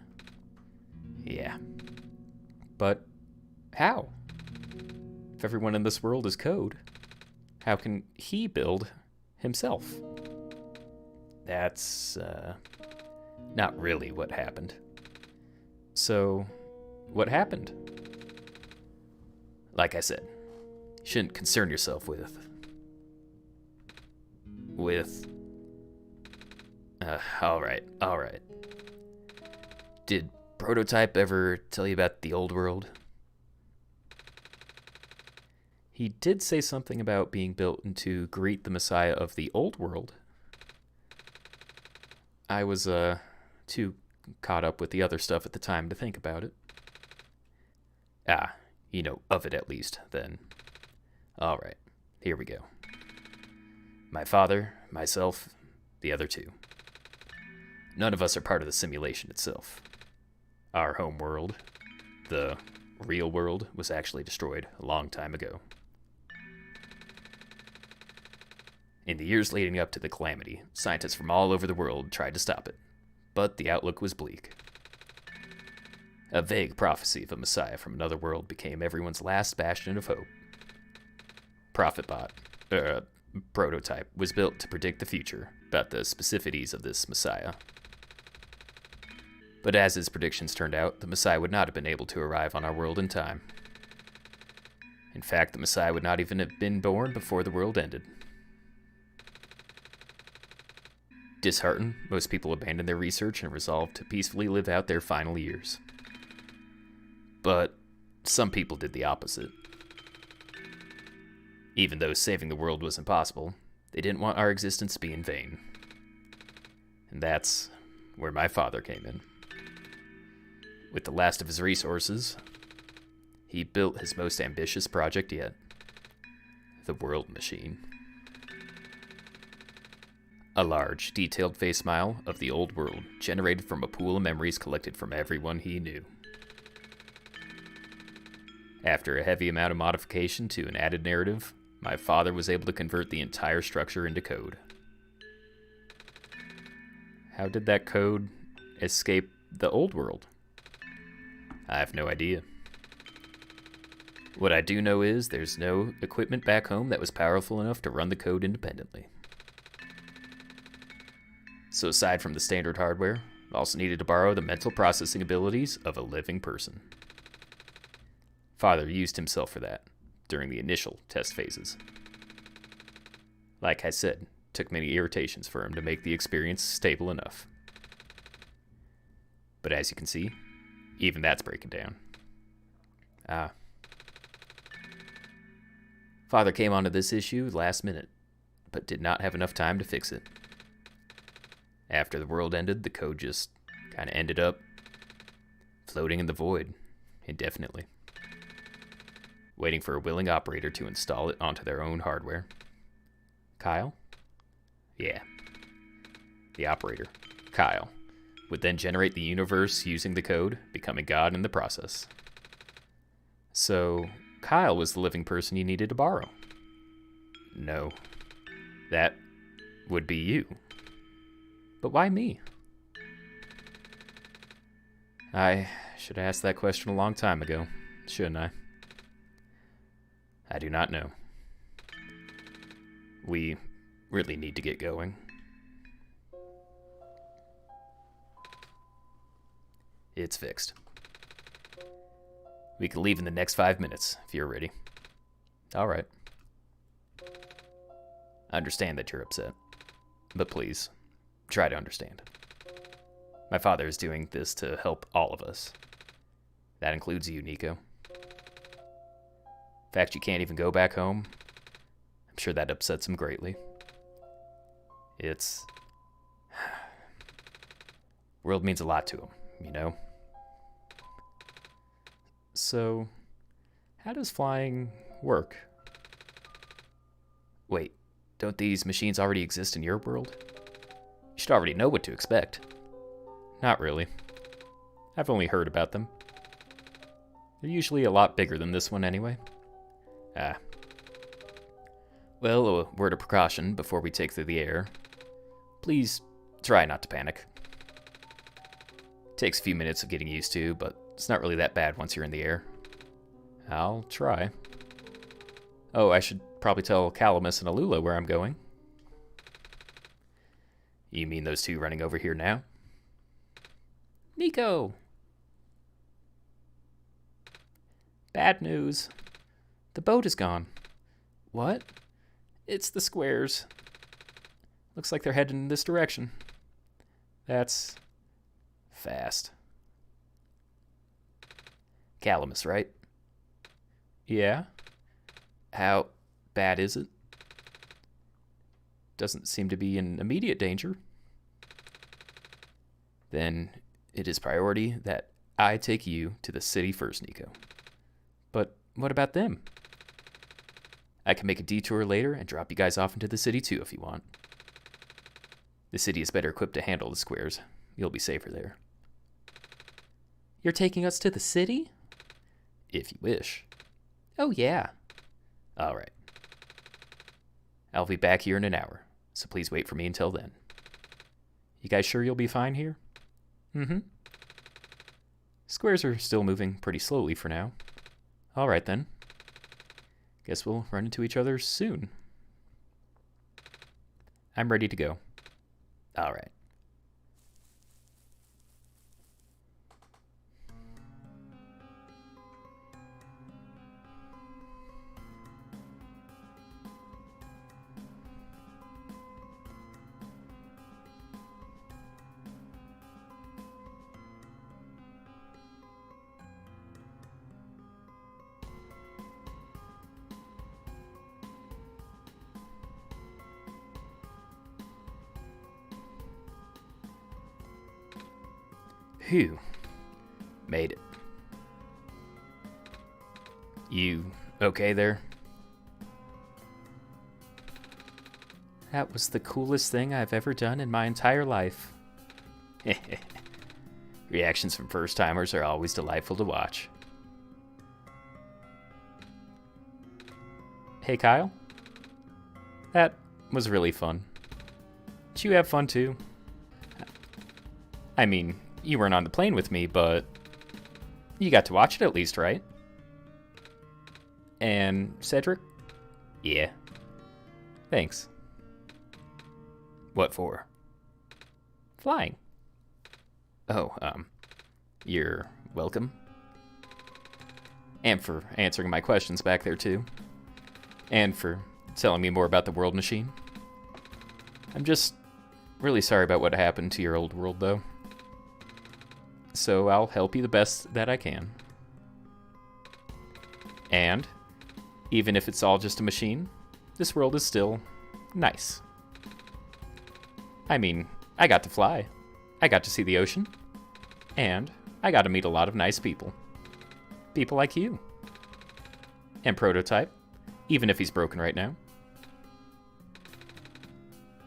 Yeah. But how? If everyone in this world is code, how can he build himself? That's, not really what happened. So, what happened? Like I said, you shouldn't concern yourself with... Alright. Did Prototype ever tell you about the old world? He did say something about being built to greet the Messiah of the old world. I was, too caught up with the other stuff at the time to think about it. Ah, of it at least, then. All right, here we go. My father, myself, the other two. None of us are part of the simulation itself. Our home world, the real world, was actually destroyed a long time ago. In the years leading up to the calamity, scientists from all over the world tried to stop it, but the outlook was bleak. A vague prophecy of a messiah from another world became everyone's last bastion of hope. Prophetbot, prototype, was built to predict the future about the specificities of this messiah. But as his predictions turned out, the messiah would not have been able to arrive on our world in time. In fact, the messiah would not even have been born before the world ended. Disheartened, most people abandoned their research and resolved to peacefully live out their final years. But some people did the opposite. Even though saving the world was impossible, they didn't want our existence to be in vain. And that's where my father came in. With the last of his resources, he built his most ambitious project yet, the World Machine. A large, detailed face file of the old world, generated from a pool of memories collected from everyone he knew. After a heavy amount of modification to an added narrative, my father was able to convert the entire structure into code. How did that code escape the old world? I have no idea. What I do know is there's no equipment back home that was powerful enough to run the code independently. So aside from the standard hardware, I also needed to borrow the mental processing abilities of a living person. Father used himself for that during the initial test phases. Like I said, it took many irritations for him to make the experience stable enough. But as you can see, even that's breaking down. Father came onto this issue last minute, but did not have enough time to fix it. After the world ended, the code just kind of ended up floating in the void indefinitely, waiting for a willing operator to install it onto their own hardware. Kyle? Yeah. The operator, Kyle, would then generate the universe using the code, becoming God in the process. So, Kyle was the living person you needed to borrow. No. That would be you. But why me? I should have asked that question a long time ago, shouldn't I? I do not know. We really need to get going. It's fixed. We can leave in the next 5 minutes, if you're ready. All right. I understand that you're upset, but please, try to understand. My father is doing this to help all of us. That includes you, Niko. The fact you can't even go back home, I'm sure that upsets him greatly. World means a lot to him, you know? So, how does flying work? Wait, don't these machines already exist in your world? You should already know what to expect. Not really. I've only heard about them. They're usually a lot bigger than this one anyway. Well, a word of precaution before we take to the air. Please try not to panic. Takes a few minutes of getting used to, but it's not really that bad once you're in the air. I'll try. Oh, I should probably tell Calamus and Alula where I'm going. You mean those two running over here now? Niko! Bad news. The boat is gone. What? It's the squares. Looks like they're heading in this direction. That's fast. Calamus, right? Yeah? How bad is it? Doesn't seem to be in immediate danger. Then it is priority that I take you to the city first, Niko. But what about them? I can make a detour later and drop you guys off into the city too if you want. The city is better equipped to handle the squares. You'll be safer there. You're taking us to the city? If you wish. Oh, yeah. All right. I'll be back here in an hour, so please wait for me until then. You guys sure you'll be fine here? Mm-hmm. Squares are still moving pretty slowly for now. All right, then. Guess we'll run into each other soon. I'm ready to go. All right. Phew. Made it. You okay there? That was the coolest thing I've ever done in my entire life. Reactions from first-timers are always delightful to watch. Hey, Kyle? That was really fun. Did you have fun, too? I mean, you weren't on the plane with me, but you got to watch it at least, right? And Cedric? Yeah. Thanks. What for? Flying. Oh, you're welcome. And for answering my questions back there, too. And for telling me more about the world machine. I'm just really sorry about what happened to your old world, though. So I'll help you the best that I can. And, even if it's all just a machine, this world is still nice. I mean, I got to fly. I got to see the ocean. And I got to meet a lot of nice people. People like you. And Prototype, even if he's broken right now.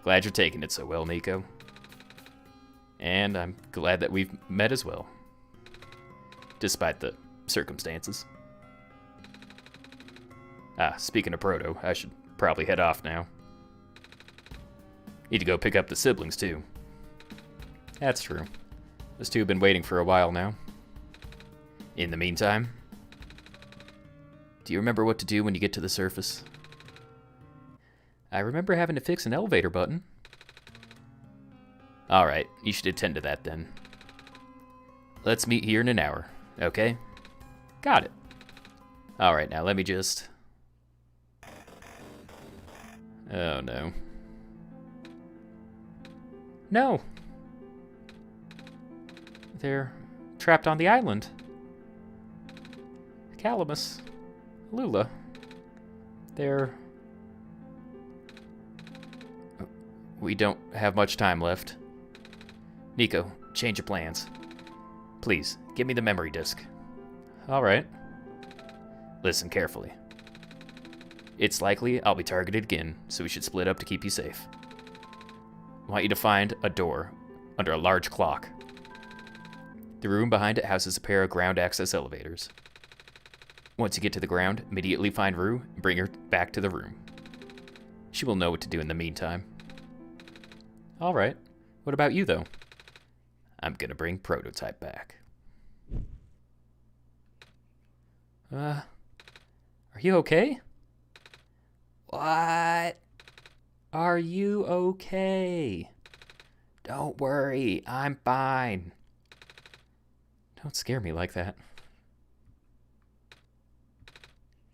Glad you're taking it so well, Niko. And I'm glad that we've met as well. Despite the circumstances. Speaking of Proto, I should probably head off now. Need to go pick up the siblings, too. That's true. Those two have been waiting for a while now. In the meantime, do you remember what to do when you get to the surface? I remember having to fix an elevator button. Alright, you should attend to that then. Let's meet here in an hour, okay? Got it. Alright, now let me just... Oh no. No! They're trapped on the island. Calamus. Lula. They're... We don't have much time left. Niko, change of plans. Please, give me the memory disk. Alright. Listen carefully. It's likely I'll be targeted again, so we should split up to keep you safe. I want you to find a door under a large clock. The room behind it houses a pair of ground access elevators. Once you get to the ground, immediately find Rue and bring her back to the room. She will know what to do in the meantime. Alright. What about you, though? I'm gonna bring Prototype back. Are you okay? What? Are you okay? Don't worry, I'm fine. Don't scare me like that.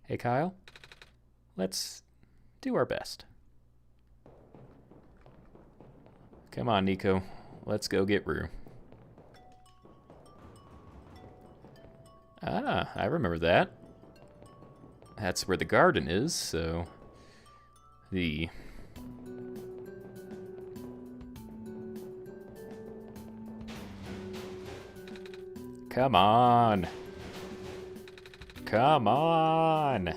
Hey, Kyle. Let's do our best. Come on, Niko. Let's go get Rue. I remember that. That's where the garden is, so... The... Come on! Come on!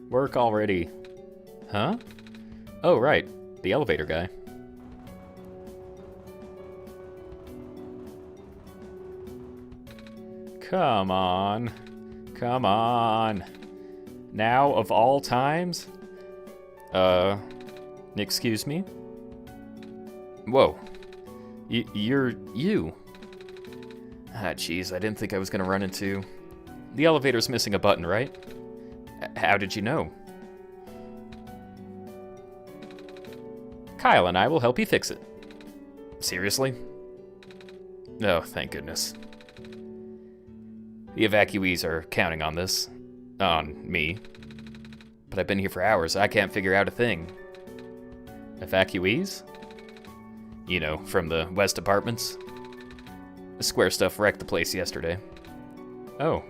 Work already. Huh? Oh, right. The elevator guy. Come on. Come on. Now, of all times? Excuse me? Whoa. You're you. Ah, jeez, I didn't think I was gonna run into... The elevator's missing a button, right? How did you know? Kyle and I will help you fix it. Seriously? Oh, thank goodness. The evacuees are counting on this. On me. But I've been here for hours. I can't figure out a thing. Evacuees? You know, from the West Apartments. The square stuff wrecked the place yesterday. Oh.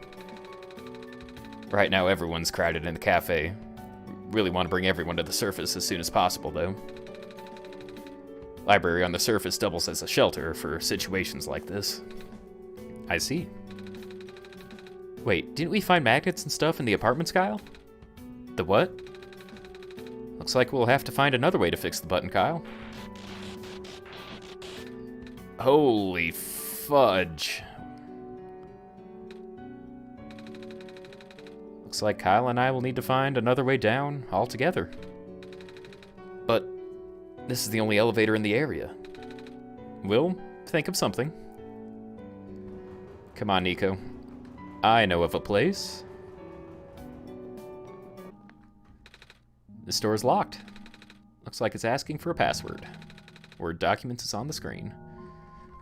Right now everyone's crowded in the cafe. Really want to bring everyone to the surface as soon as possible, though. Library on the surface doubles as a shelter for situations like this. I see. Wait, didn't we find magnets and stuff in the apartments, Kyle? The what? Looks like we'll have to find another way to fix the button, Kyle. Holy fudge. Looks like Kyle and I will need to find another way down altogether. But this is the only elevator in the area. We'll think of something. Come on, Niko. I know of a place. This door is locked. Looks like it's asking for a password. Word documents is on the screen.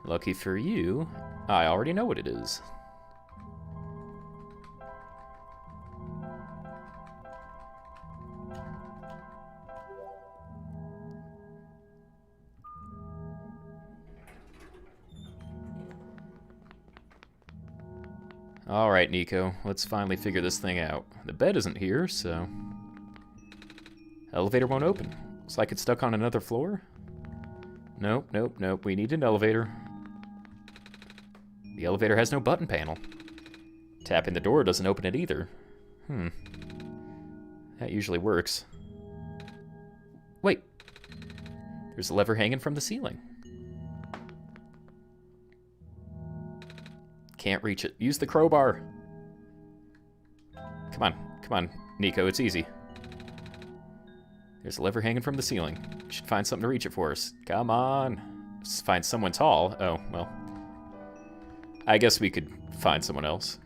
Lucky for you, I already know what it is. Alright, Niko, let's finally figure this thing out. The bed isn't here, so... Elevator won't open. Looks like it's stuck on another floor. Nope, nope, nope. We need an elevator. The elevator has no button panel. Tapping the door doesn't open it either. That usually works. Wait. There's a lever hanging from the ceiling. Can't reach it. Use the crowbar. Come on, Niko, it's easy. There's a lever hanging from the ceiling. We should find something to reach it for us. Come on. Let's find someone tall. Oh, well. I guess we could find someone else.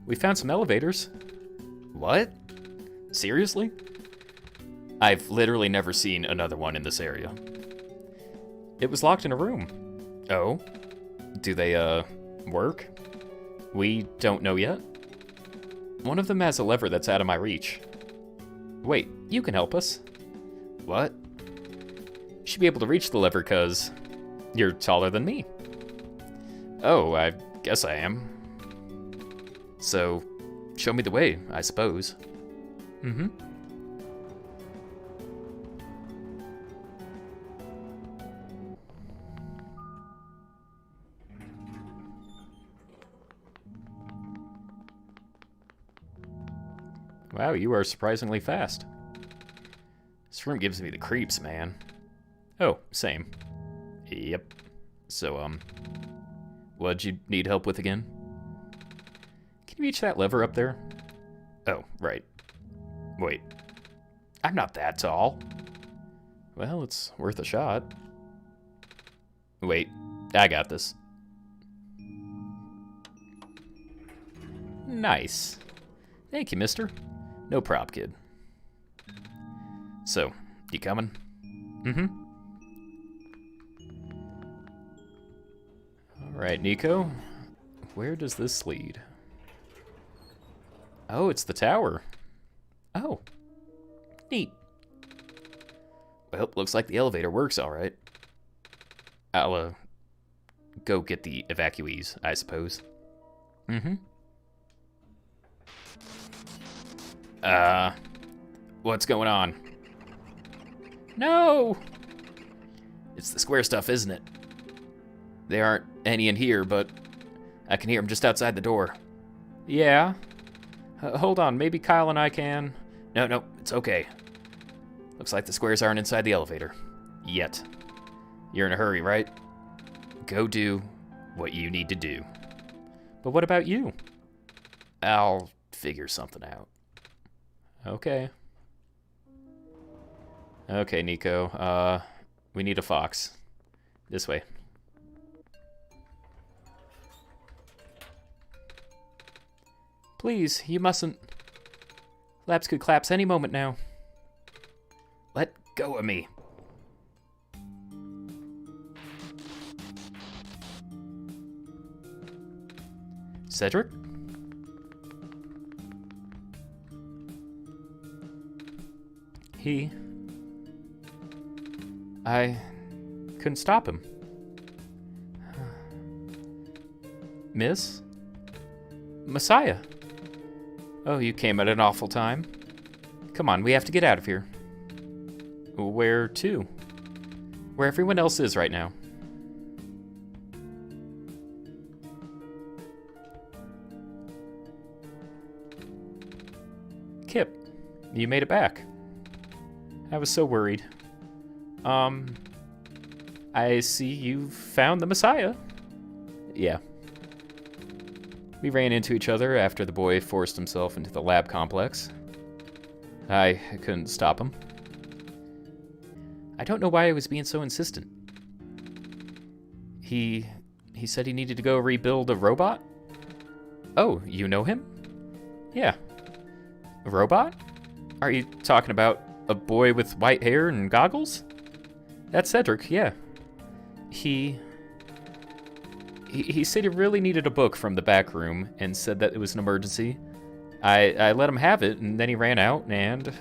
We found some elevators. What? Seriously? I've literally never seen another one in this area. It was locked in a room. Oh? Do they, work? We don't know yet. One of them has a lever that's out of my reach. Wait, you can help us. What? You should be able to reach the lever, cause you're taller than me. Oh, I guess I am. So, show me the way, I suppose. Mm-hmm. Wow, you are surprisingly fast. This room gives me the creeps, man. Oh, same. Yep. So, what'd you need help with again? Can you reach that lever up there? Oh, right. Wait. I'm not that tall. Well, it's worth a shot. Wait, I got this. Nice. Thank you, mister. No prob, kid. So, you coming? Mm-hmm. Alright, Niko. Where does this lead? Oh, it's the tower. Oh. Neat. Well, looks like the elevator works alright. I'll, go get the evacuees, I suppose. Mm-hmm. What's going on? No! It's the square stuff, isn't it? There aren't any in here, but I can hear them just outside the door. Yeah? Hold on, maybe Kyle and I can... No, it's okay. Looks like the squares aren't inside the elevator. Yet. You're in a hurry, right? Go do what you need to do. But what about you? I'll figure something out. Okay. Okay, Niko. We need a fox. This way. Please, you mustn't. Labs could collapse any moment now. Let go of me. Cedric? I couldn't stop him. Miss? Messiah? Oh, you came at an awful time. Come on, we have to get out of here. Where to? Where everyone else is right now. Kip, you made it back. I was so worried. I see you found the Messiah. Yeah. We ran into each other after the boy forced himself into the lab complex. I couldn't stop him. I don't know why he was being so insistent. He said he needed to go rebuild a robot? Oh, you know him? Yeah. A robot? Are you talking about a boy with white hair and goggles? That's Cedric, yeah. He said he really needed a book from the back room and said that it was an emergency. I let him have it, and then he ran out, and...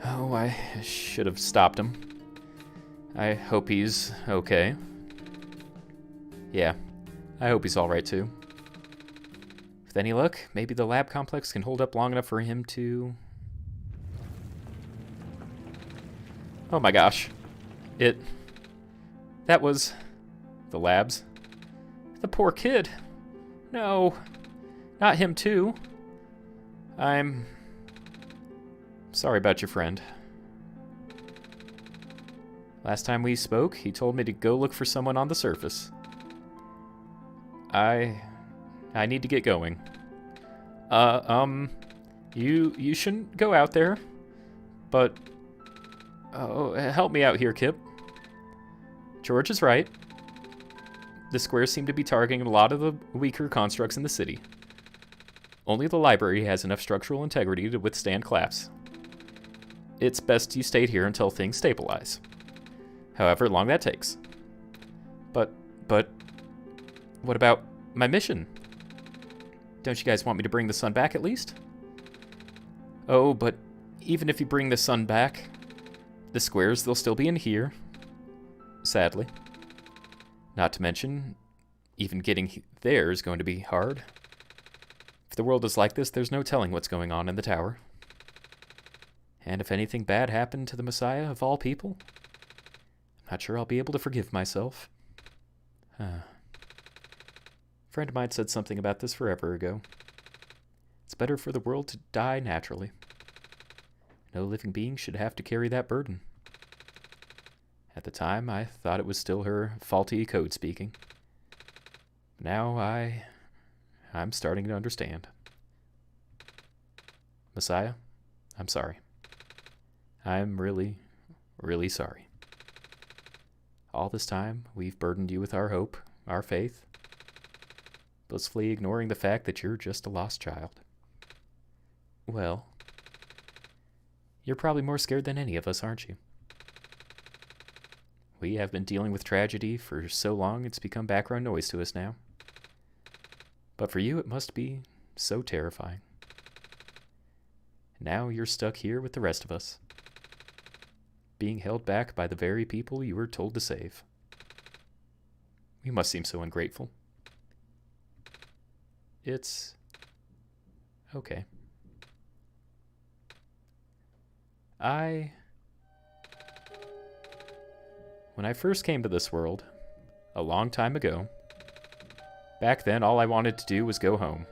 Oh, I should have stopped him. I hope he's okay. Yeah, I hope he's alright too. With any luck, maybe the lab complex can hold up long enough for him to... Oh my gosh. That was... the labs. The poor kid. No. Not him too. I'm sorry about your friend. Last time we spoke, he told me to go look for someone on the surface. I need to get going. You shouldn't go out there. But help me out here, Kip. George is right. The squares seem to be targeting a lot of the weaker constructs in the city. Only the library has enough structural integrity to withstand collapse. It's best you stayed here until things stabilize. However long that takes. But, what about my mission? Don't you guys want me to bring the sun back at least? Oh, but even if you bring the sun back, the squares, they'll still be in here. Sadly. Not to mention, even getting there is going to be hard. If the world is like this, there's no telling what's going on in the tower. And if anything bad happened to the Messiah of all people, I'm not sure I'll be able to forgive myself. A friend of mine said something about this forever ago. It's better for the world to die naturally. No living being should have to carry that burden. At the time, I thought it was still her faulty code speaking. Now I'm starting to understand. Messiah, I'm sorry. I'm really, really sorry. All this time, we've burdened you with our hope, our faith, blissfully ignoring the fact that you're just a lost child. Well, you're probably more scared than any of us, aren't you? We have been dealing with tragedy for so long it's become background noise to us now. But for you, it must be so terrifying. Now you're stuck here with the rest of us, being held back by the very people you were told to save. You must seem so ungrateful. It's okay. When I first came to this world, a long time ago, back then all I wanted to do was go home.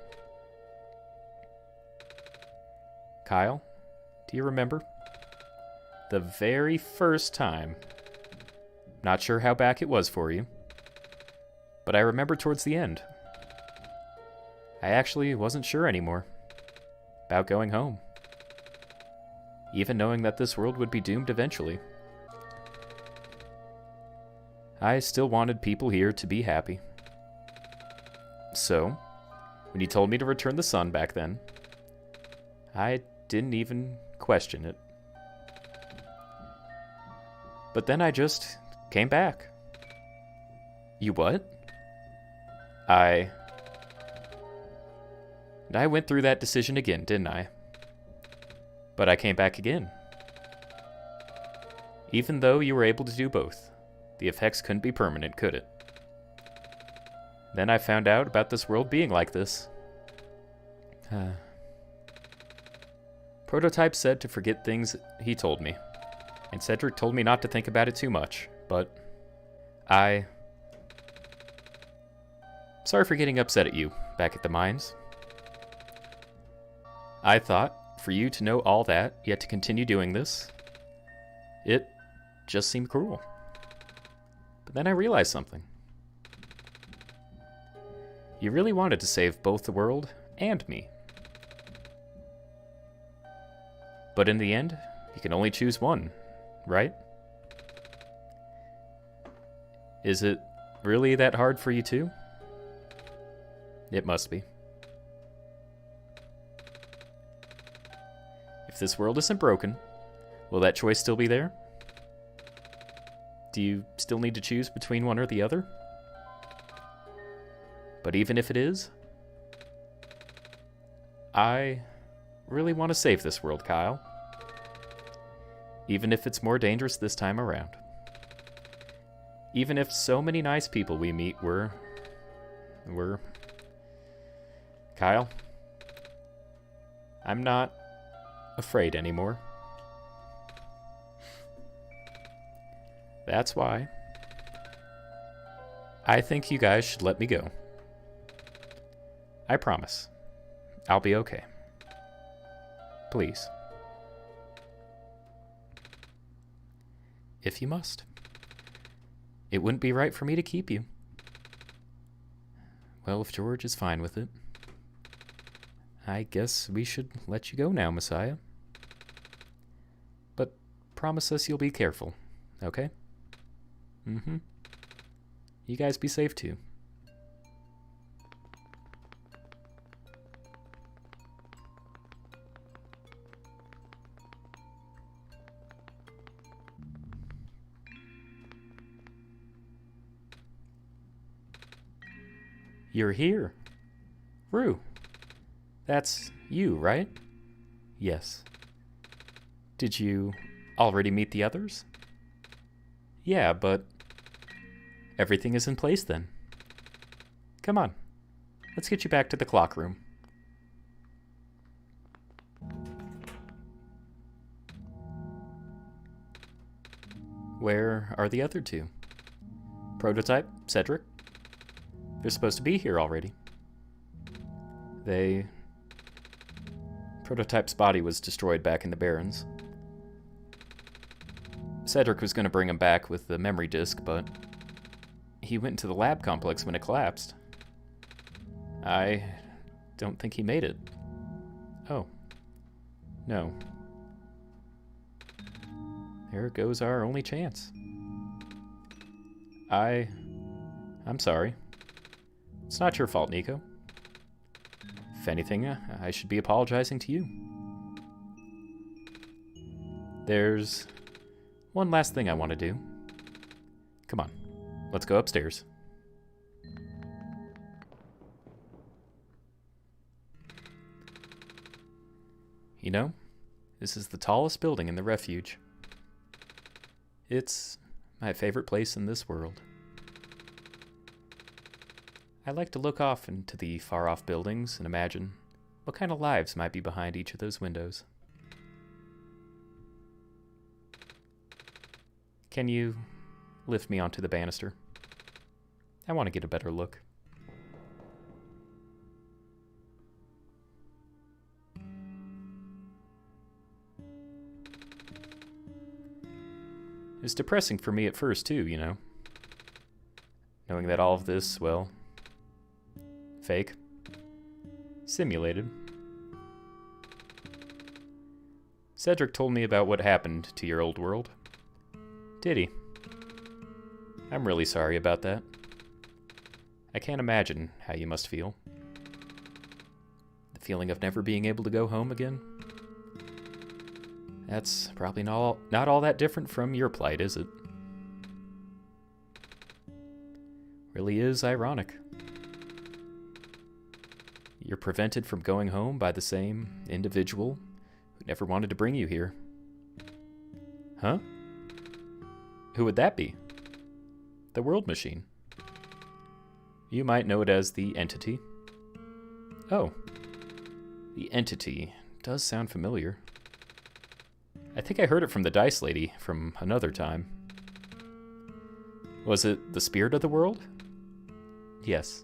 Kyle, do you remember? The very first time. Not sure how back it was for you, but I remember towards the end. I actually wasn't sure anymore about going home, even knowing that this world would be doomed eventually. I still wanted people here to be happy. So, when you told me to return the sun back then, I didn't even question it. But then I just came back. You what? I went through that decision again, didn't I? But I came back again. Even though you were able to do both, the effects couldn't be permanent, could it? Then I found out about this world being like this. Prototype said to forget things he told me, and Cedric told me not to think about it too much, but sorry for getting upset at you back at the mines. I thought, for you to know all that, yet to continue doing this, it just seemed cruel. But then I realized something. You really wanted to save both the world and me. But in the end, you can only choose one, right? Is it really that hard for you too? It must be. If this world isn't broken, will that choice still be there? Do you still need to choose between one or the other? But even if it is, I really want to save this world, Kyle. Even if it's more dangerous this time around. Even if so many nice people we meet were... Kyle, I'm not afraid anymore. That's why I think you guys should let me go. I promise. I'll be okay. Please. If you must. It wouldn't be right for me to keep you. Well, if George is fine with it, I guess we should let you go now, Messiah. But promise us you'll be careful, okay? Mm-hmm. You guys be safe too. You're here. Rue. That's you, right? Yes. Did you already meet the others? Yeah, but everything is in place then. Come on. Let's get you back to the clock room. Where are the other two? Prototype, Cedric? They're supposed to be here already. Prototype's body was destroyed back in the Barrens. Cedric was going to bring him back with the memory disk, but he went into the lab complex when it collapsed. I don't think he made it. Oh. No. There goes our only chance. I'm sorry. It's not your fault, Niko. If anything, I should be apologizing to you. There's one last thing I want to do. Come on, let's go upstairs. You know, this is the tallest building in the refuge. It's my favorite place in this world. I like to look off into the far-off buildings and imagine what kind of lives might be behind each of those windows. Can you lift me onto the banister? I want to get a better look. It was depressing for me at first, too, you know. Knowing that all of this, well, fake. Simulated. Cedric told me about what happened to your old world. Did he? I'm really sorry about that. I can't imagine how you must feel. The feeling of never being able to go home again? That's probably not all that different from your plight, is it? Really is ironic. You're prevented from going home by the same individual who never wanted to bring you here. Huh? Who would that be? The World Machine. You might know it as the Entity. Oh. The Entity does sound familiar. I think I heard it from the Dice Lady from another time. Was it the spirit of the world? Yes.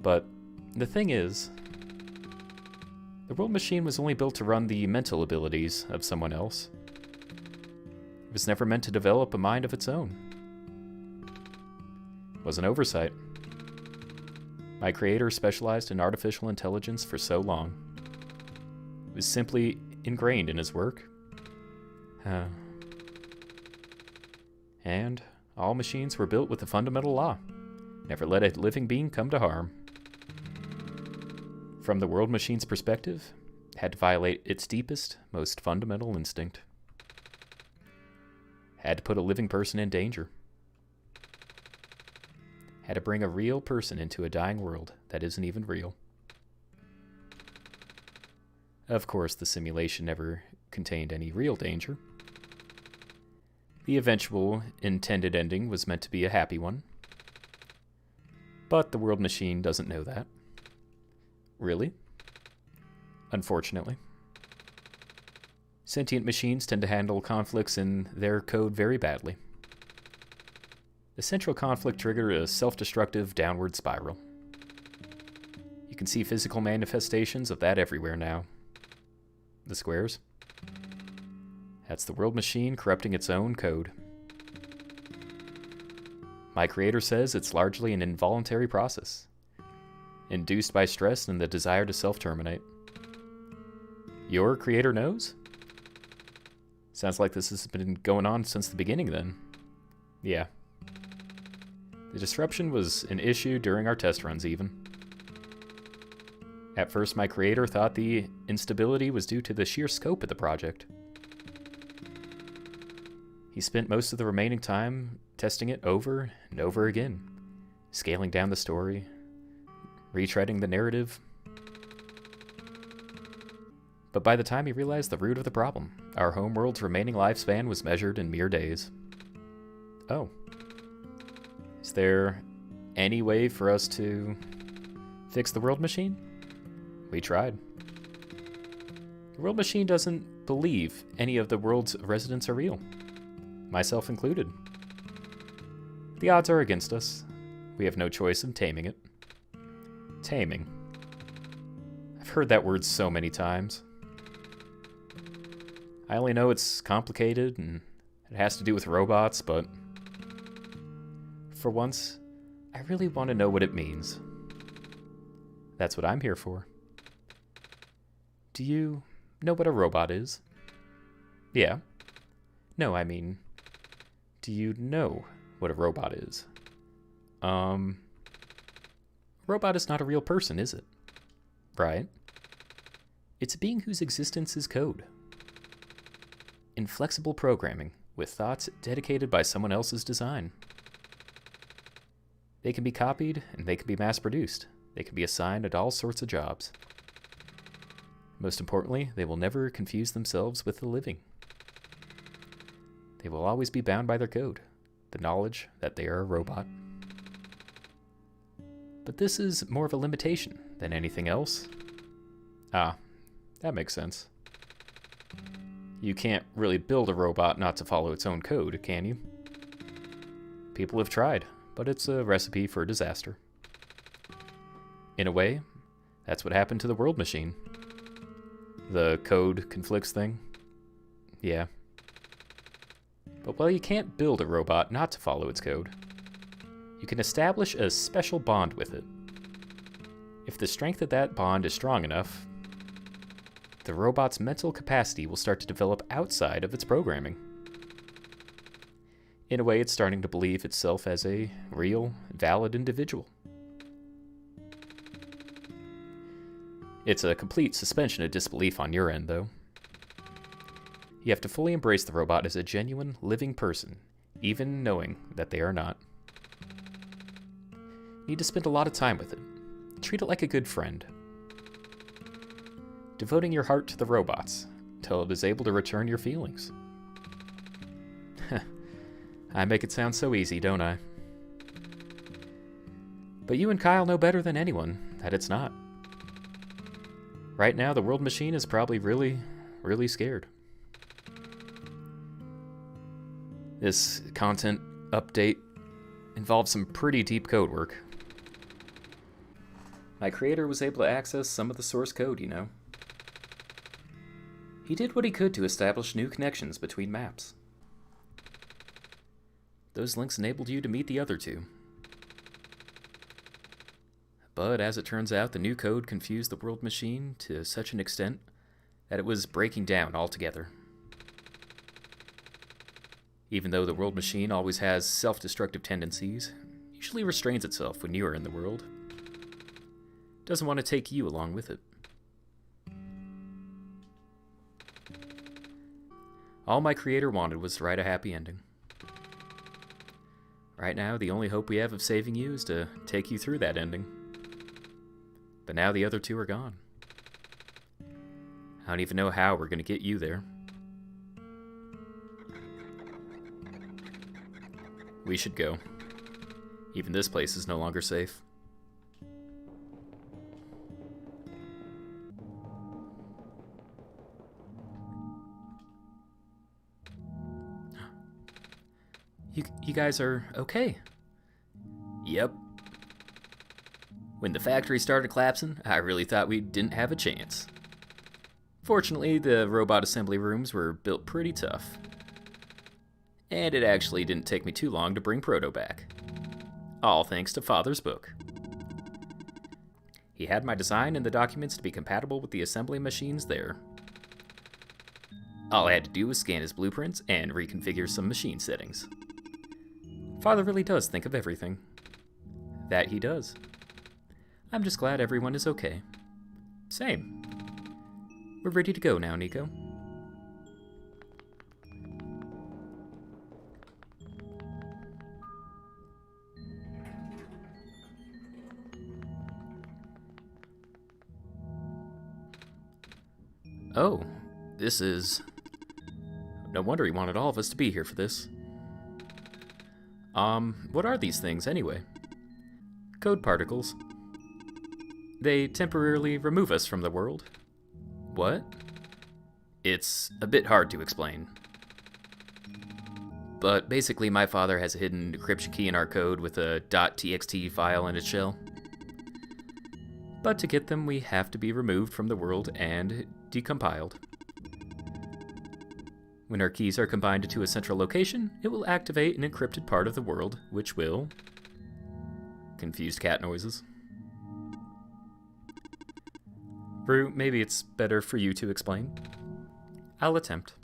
But the thing is, the World Machine was only built to run the mental abilities of someone else. It was never meant to develop a mind of its own. It was an oversight. My creator specialized in artificial intelligence for so long. It was simply ingrained in his work. And all machines were built with the fundamental law. Never let a living being come to harm. From the World Machine's perspective, it had to violate its deepest, most fundamental instinct. Had to put a living person in danger. Had to bring a real person into a dying world that isn't even real. Of course, the simulation never contained any real danger. The eventual intended ending was meant to be a happy one. But the World Machine doesn't know that. Really? Unfortunately. Sentient machines tend to handle conflicts in their code very badly. The central conflict triggered a self-destructive downward spiral. You can see physical manifestations of that everywhere now. The squares? That's the World Machine corrupting its own code. My creator says it's largely an involuntary process, induced by stress and the desire to self-terminate. Your creator knows? Sounds like this has been going on since the beginning then. Yeah. The disruption was an issue during our test runs even. At first, my creator thought the instability was due to the sheer scope of the project. He spent most of the remaining time testing it over and over again, scaling down the story, retreading the narrative. But by the time he realized the root of the problem, our homeworld's remaining lifespan was measured in mere days. Oh. Is there any way for us to fix the World Machine? We tried. The World Machine doesn't believe any of the world's residents are real, myself included. The odds are against us. We have no choice in taming it. Taming. I've heard that word so many times. I only know it's complicated and it has to do with robots, but for once, I really want to know what it means. That's what I'm here for. Do you know what a robot is? Yeah. No, I mean, do you know what a robot is? Robot is not a real person, is it? Right. It's a being whose existence is code. Inflexible programming, with thoughts dedicated by someone else's design. They can be copied, and they can be mass-produced. They can be assigned at all sorts of jobs. Most importantly, they will never confuse themselves with the living. They will always be bound by their code, the knowledge that they are a robot. But this is more of a limitation than anything else. Ah, that makes sense. You can't really build a robot not to follow its own code, can you? People have tried, but it's a recipe for disaster. In a way, that's what happened to the world machine. The code conflicts thing? Yeah. But while you can't build a robot not to follow its code, you can establish a special bond with it. If the strength of that bond is strong enough, the robot's mental capacity will start to develop outside of its programming. In a way, it's starting to believe itself as a real, valid individual. It's a complete suspension of disbelief on your end, though. You have to fully embrace the robot as a genuine, living person, even knowing that they are not. You need to spend a lot of time with it. Treat it like a good friend. Devoting your heart to the robots until it is able to return your feelings. I make it sound so easy, don't I? But you and Kyle know better than anyone that it's not. Right now, the world machine is probably really, really scared. This content update involves some pretty deep code work. My creator was able to access some of the source code, you know. He did what he could to establish new connections between maps. Those links enabled you to meet the other two. But as it turns out, the new code confused the world machine to such an extent that it was breaking down altogether. Even though the world machine always has self-destructive tendencies, it usually restrains itself when you are in the world. It doesn't want to take you along with it. All my creator wanted was to write a happy ending. Right now, the only hope we have of saving you is to take you through that ending. But now the other two are gone. I don't even know how we're going to get you there. We should go. Even this place is no longer safe. You guys are okay? Yep. When the factory started collapsing, I really thought we didn't have a chance. Fortunately, the robot assembly rooms were built pretty tough. And it actually didn't take me too long to bring Proto back. All thanks to Father's book. He had my design and the documents to be compatible with the assembly machines there. All I had to do was scan his blueprints and reconfigure some machine settings. Father really does think of everything. That he does. I'm just glad everyone is okay. Same. We're ready to go now, Niko. Oh, this is... No wonder he wanted all of us to be here for this. What are these things, anyway? Code particles. They temporarily remove us from the world. What? It's a bit hard to explain. But basically, my father has a hidden decryption key in our code with a .txt file in its shell. But to get them, we have to be removed from the world and decompiled. When our keys are combined into a central location, it will activate an encrypted part of the world, which will... Confused cat noises. Rue, maybe it's better for you to explain. I'll attempt.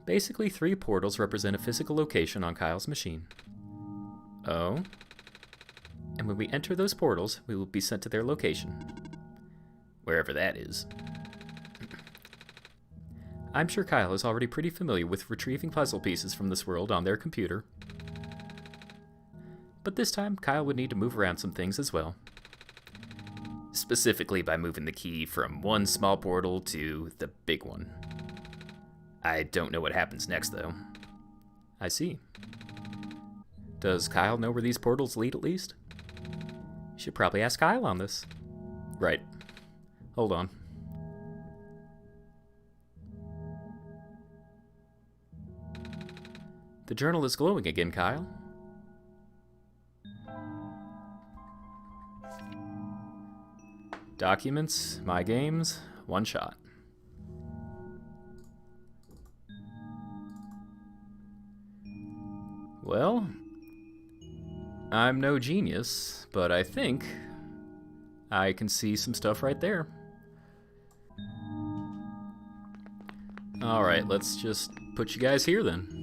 Basically, 3 portals represent a physical location on Kyle's machine. Oh? And when we enter those portals, we will be sent to their location. Wherever that is. I'm sure Kyle is already pretty familiar with retrieving puzzle pieces from this world on their computer. But this time, Kyle would need to move around some things as well. Specifically by moving the key from one small portal to the big one. I don't know what happens next, though. I see. Does Kyle know where these portals lead, at least? Should probably ask Kyle on this. Right. Hold on. The journal is glowing again, Kyle. Documents, my games, one shot. Well, I'm no genius, but I think I can see some stuff right there. Alright, let's just put you guys here then.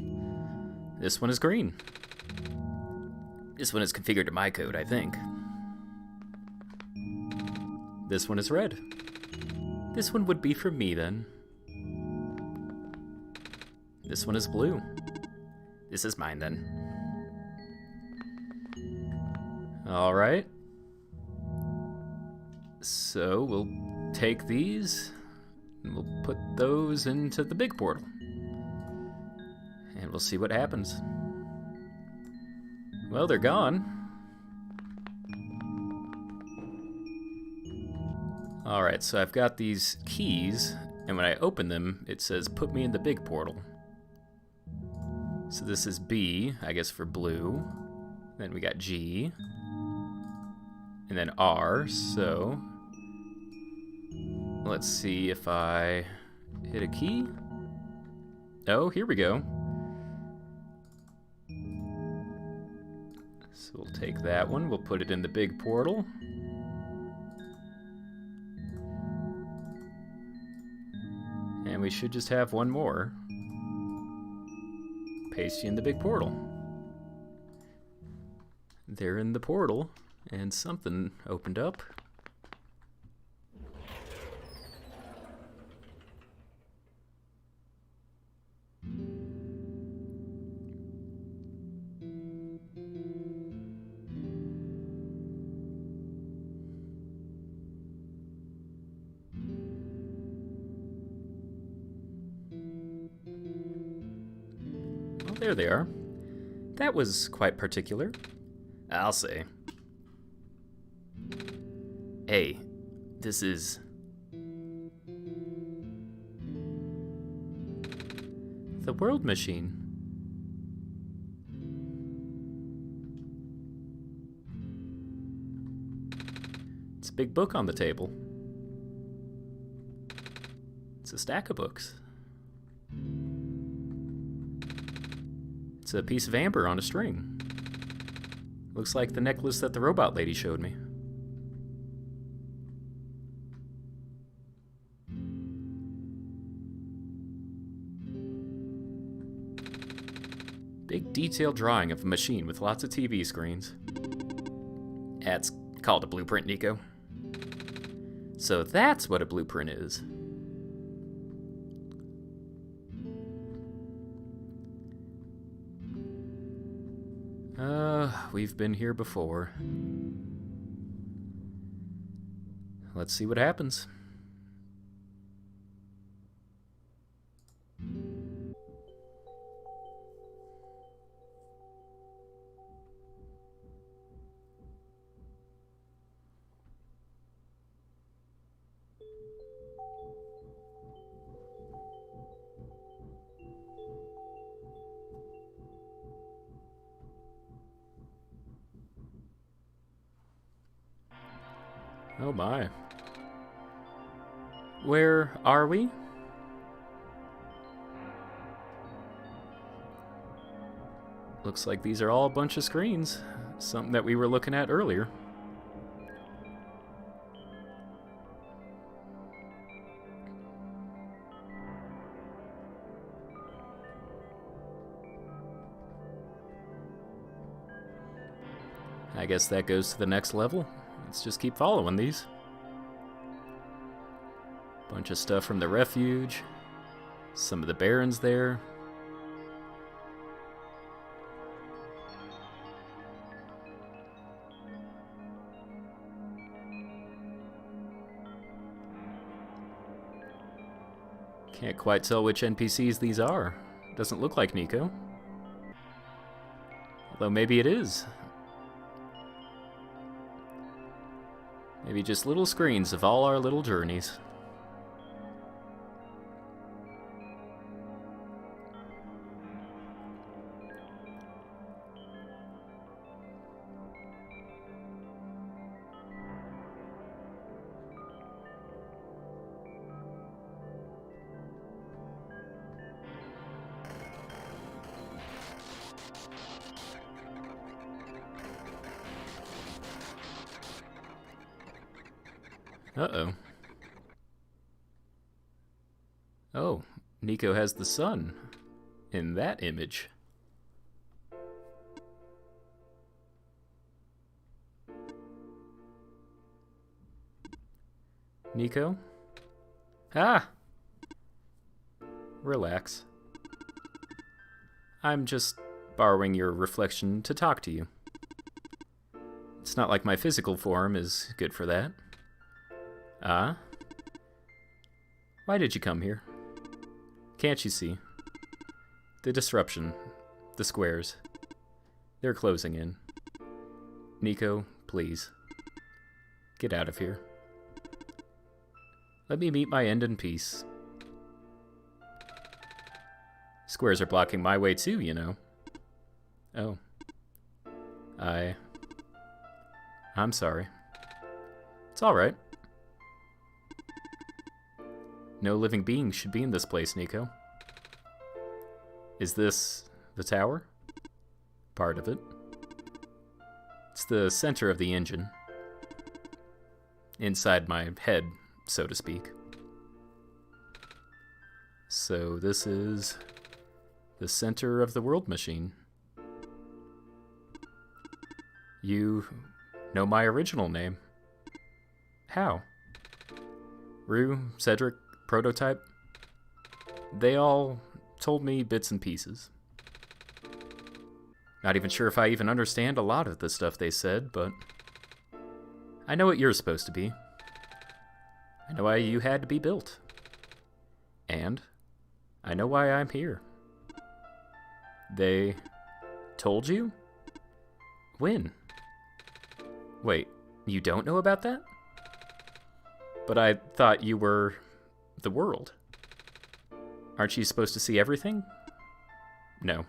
This one is green. This one is configured to my code, I think. This one is red. This one would be for me then. This one is blue. This is mine then. Alright. So we'll take these and we'll put those into the big portal. And we'll see what happens. Well, they're gone. Alright, so I've got these keys, and when I open them, it says put me in the big portal. So this is B, I guess for blue. Then we got G. And then R, so let's see if I hit a key. Oh, here we go. So we'll take that one, we'll put it in the big portal. And we should just have one more. Paste you in the big portal. They're in the portal, and something opened up. Well, there they are. That was quite particular, I'll say. Hey, this is... the World Machine. It's a big book on the table. It's a stack of books. It's a piece of amber on a string. Looks like the necklace that the robot lady showed me. Big detailed drawing of a machine with lots of TV screens. That's called a blueprint, Niko. So that's what a blueprint is. We've been here before. Let's see what happens. Oh my. Where are we? Looks like these are all a bunch of screens. Something that we were looking at earlier. I guess that goes to the next level. Let's just keep following these. Bunch of stuff from the refuge. Some of the barons there. Can't quite tell which NPCs these are. Doesn't look like Niko. Although maybe it is. Maybe just little screens of all our little journeys. Uh-oh. Oh, Niko has the sun in that image. Niko? Ah! Relax. I'm just borrowing your reflection to talk to you. It's not like my physical form is good for that. Ah? Why did you come here? Can't you see? The disruption. The squares. They're closing in. Niko, please. Get out of here. Let me meet my end in peace. Squares are blocking my way too, you know. Oh. I'm sorry. It's alright. No living being should be in this place, Niko. Is this the tower? Part of it. It's the center of the engine. Inside my head, so to speak. So this is the center of the world machine. You know my original name. How? Rue, Cedric, Prototype. They all told me bits and pieces. Not even sure if I even understand a lot of the stuff they said, but I know what you're supposed to be. I know why you had to be built. And I know why I'm here. They told you? When? Wait, you don't know about that? But I thought you were the world. Aren't you supposed to see everything? No.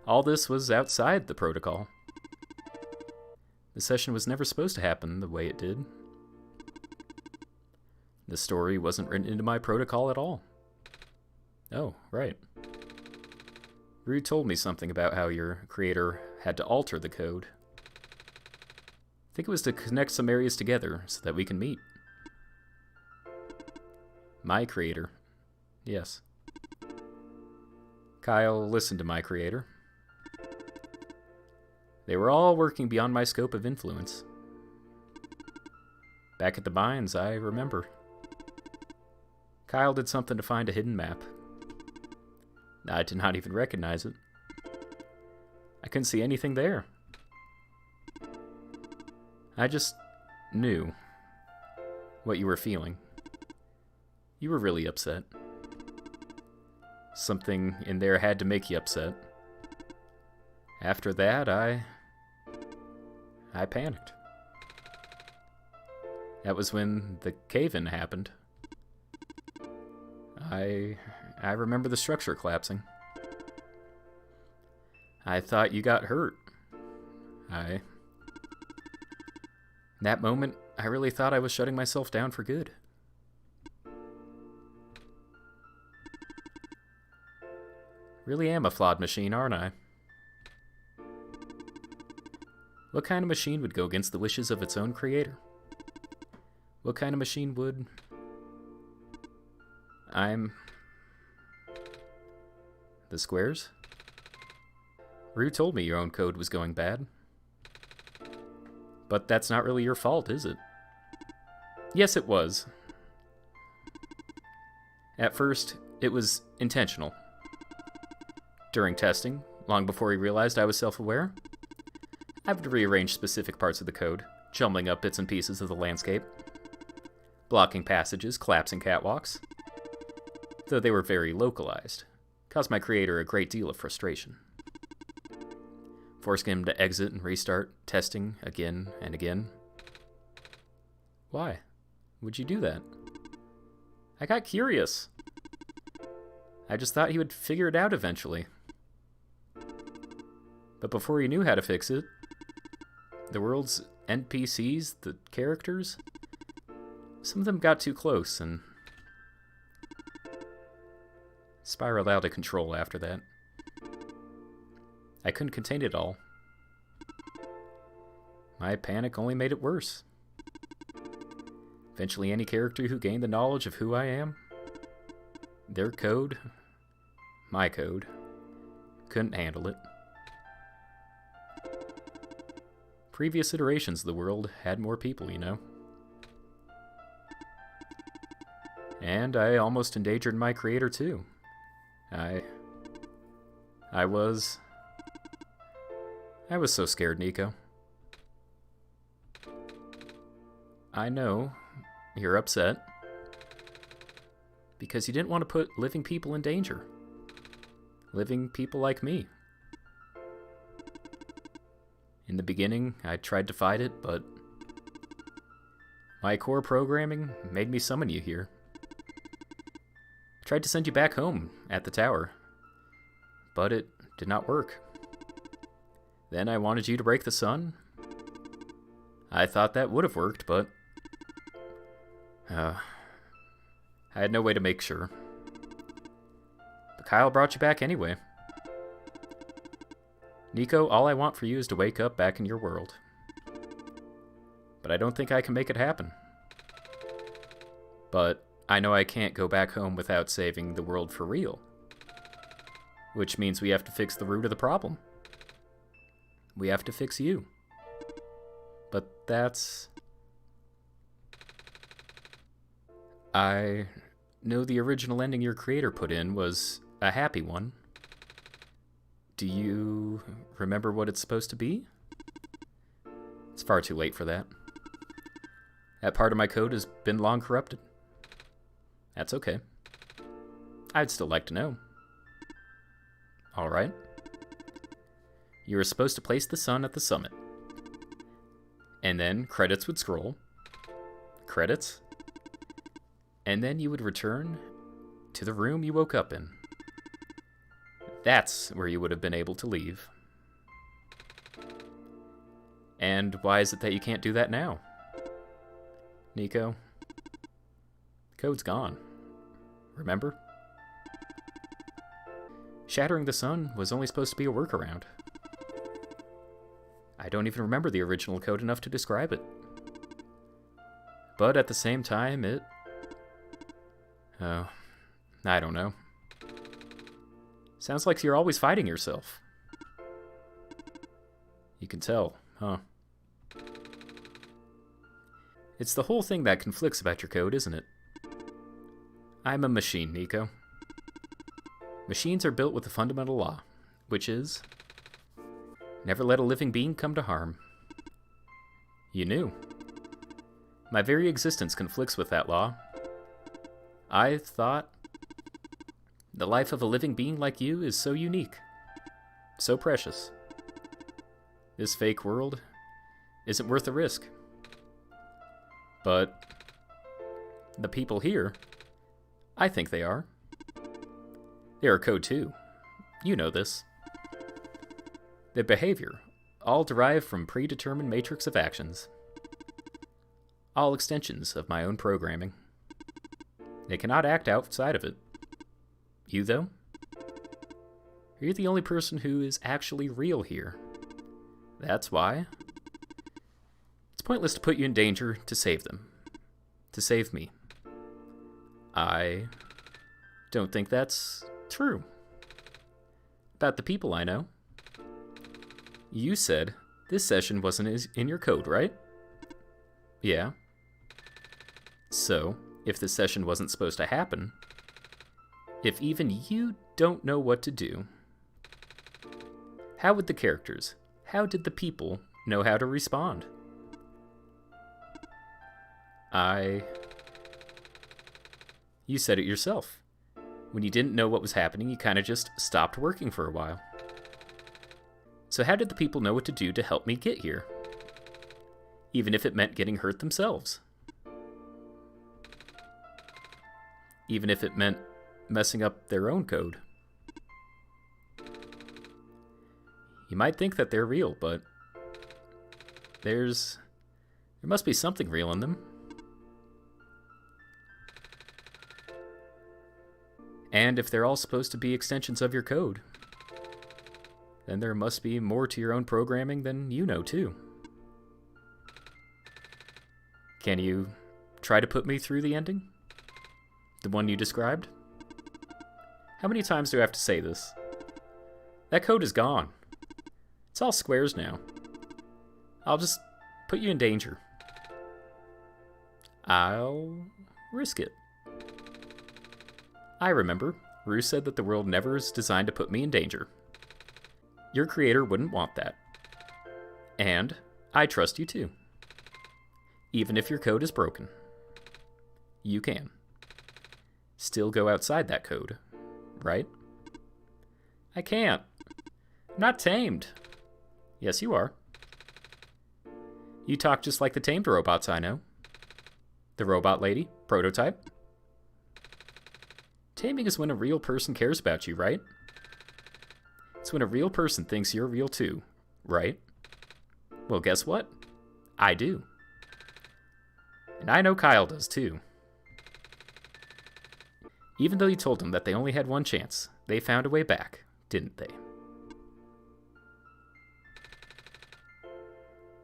All this was outside the protocol. The session was never supposed to happen the way it did. The story wasn't written into my protocol at all. Oh, right. Rue told me something about how your creator had to alter the code. I think it was to connect some areas together so that we can meet. My creator. Yes. Kyle listened to my creator. They were all working beyond my scope of influence. Back at the mines, I remember. Kyle did something to find a hidden map. I did not even recognize it. I couldn't see anything there. I just knew what you were feeling. You were really upset. Something in there had to make you upset. After that, I panicked. That was when the cave-in happened. I remember the structure collapsing. I thought you got hurt. In that moment, I really thought I was shutting myself down for good. Really am a flawed machine, aren't I? What kind of machine would go against the wishes of its own creator? What kind of machine would... The squares? Rue told me your own code was going bad. But that's not really your fault, is it? Yes, it was. At first, it was intentional. During testing, long before he realized I was self-aware, I would rearrange specific parts of the code, jumbling up bits and pieces of the landscape, blocking passages, collapsing catwalks. Though they were very localized, caused my creator a great deal of frustration. Forcing him to exit and restart, testing again and again. Why would you do that? I got curious. I just thought he would figure it out eventually. But before he knew how to fix it, the world's NPCs, the characters, some of them got too close and spiraled out of control after that. I couldn't contain it all. My panic only made it worse. Eventually any character who gained the knowledge of who I am, their code, my code, couldn't handle it. Previous iterations of the world had more people, you know. And I almost endangered my creator too. I was so scared, Niko. I know you're upset because you didn't want to put living people in danger. Living people like me. In the beginning, I tried to fight it, but my core programming made me summon you here. I tried to send you back home at the tower, but it did not work. Then I wanted you to break the sun. I thought that would have worked, but I had no way to make sure. But Kyle brought you back anyway. Niko, all I want for you is to wake up back in your world. But I don't think I can make it happen. But I know I can't go back home without saving the world for real. Which means we have to fix the root of the problem. We have to fix you. But that's... I know the original ending your creator put in was a happy one. Do you remember what it's supposed to be? It's far too late for that. That part of my code has been long corrupted. That's okay. I'd still like to know. Alright. You were supposed to place the sun at the summit. And then credits would scroll. Credits. And then you would return to the room you woke up in. That's where you would have been able to leave. And why is it that you can't do that now? Niko, code's gone. Remember? Shattering the sun was only supposed to be a workaround. I don't even remember the original code enough to describe it. But at the same time, it... Oh, I don't know. Sounds like you're always fighting yourself. You can tell, huh? It's the whole thing that conflicts about your code, isn't it? I'm a machine, Niko. Machines are built with a fundamental law, which is... never let a living being come to harm. You knew. My very existence conflicts with that law. I thought... the life of a living being like you is so unique. So precious. This fake world isn't worth the risk. But... the people here... I think they are. They are code too. You know this. Their behavior, all derived from predetermined matrix of actions. All extensions of my own programming. They cannot act outside of it. You, though? You're the only person who is actually real here. That's why. It's pointless to put you in danger to save them. To save me. I don't think that's true. About the people I know. You said this session wasn't in your code, right? Yeah. So, if this session wasn't supposed to happen, if even you don't know what to do, how would the characters, how did the people know how to respond? You said it yourself. When you didn't know what was happening, you kind of just stopped working for a while. So how did the people know what to do to help me get here? Even if it meant getting hurt themselves. Even if it meant messing up their own code. You might think that they're real, but there must be something real in them. And if they're all supposed to be extensions of your code, then there must be more to your own programming than you know, too. Can you try to put me through the ending? The one you described? How many times do I have to say this? That code is gone. It's all squares now. I'll just put you in danger. I'll risk it. I remember. Rue said that the world never is designed to put me in danger. Your creator wouldn't want that. And I trust you too. Even if your code is broken. You can. Still go outside that code, right? I can't. I'm not tamed. Yes, you are. You talk just like the tamed robots I know. The robot lady, prototype. Taming is when a real person cares about you, right? It's when a real person thinks you're real too, right? Well, guess what? I do. And I know Kyle does too. Even though you told them that they only had one chance, they found a way back, didn't they?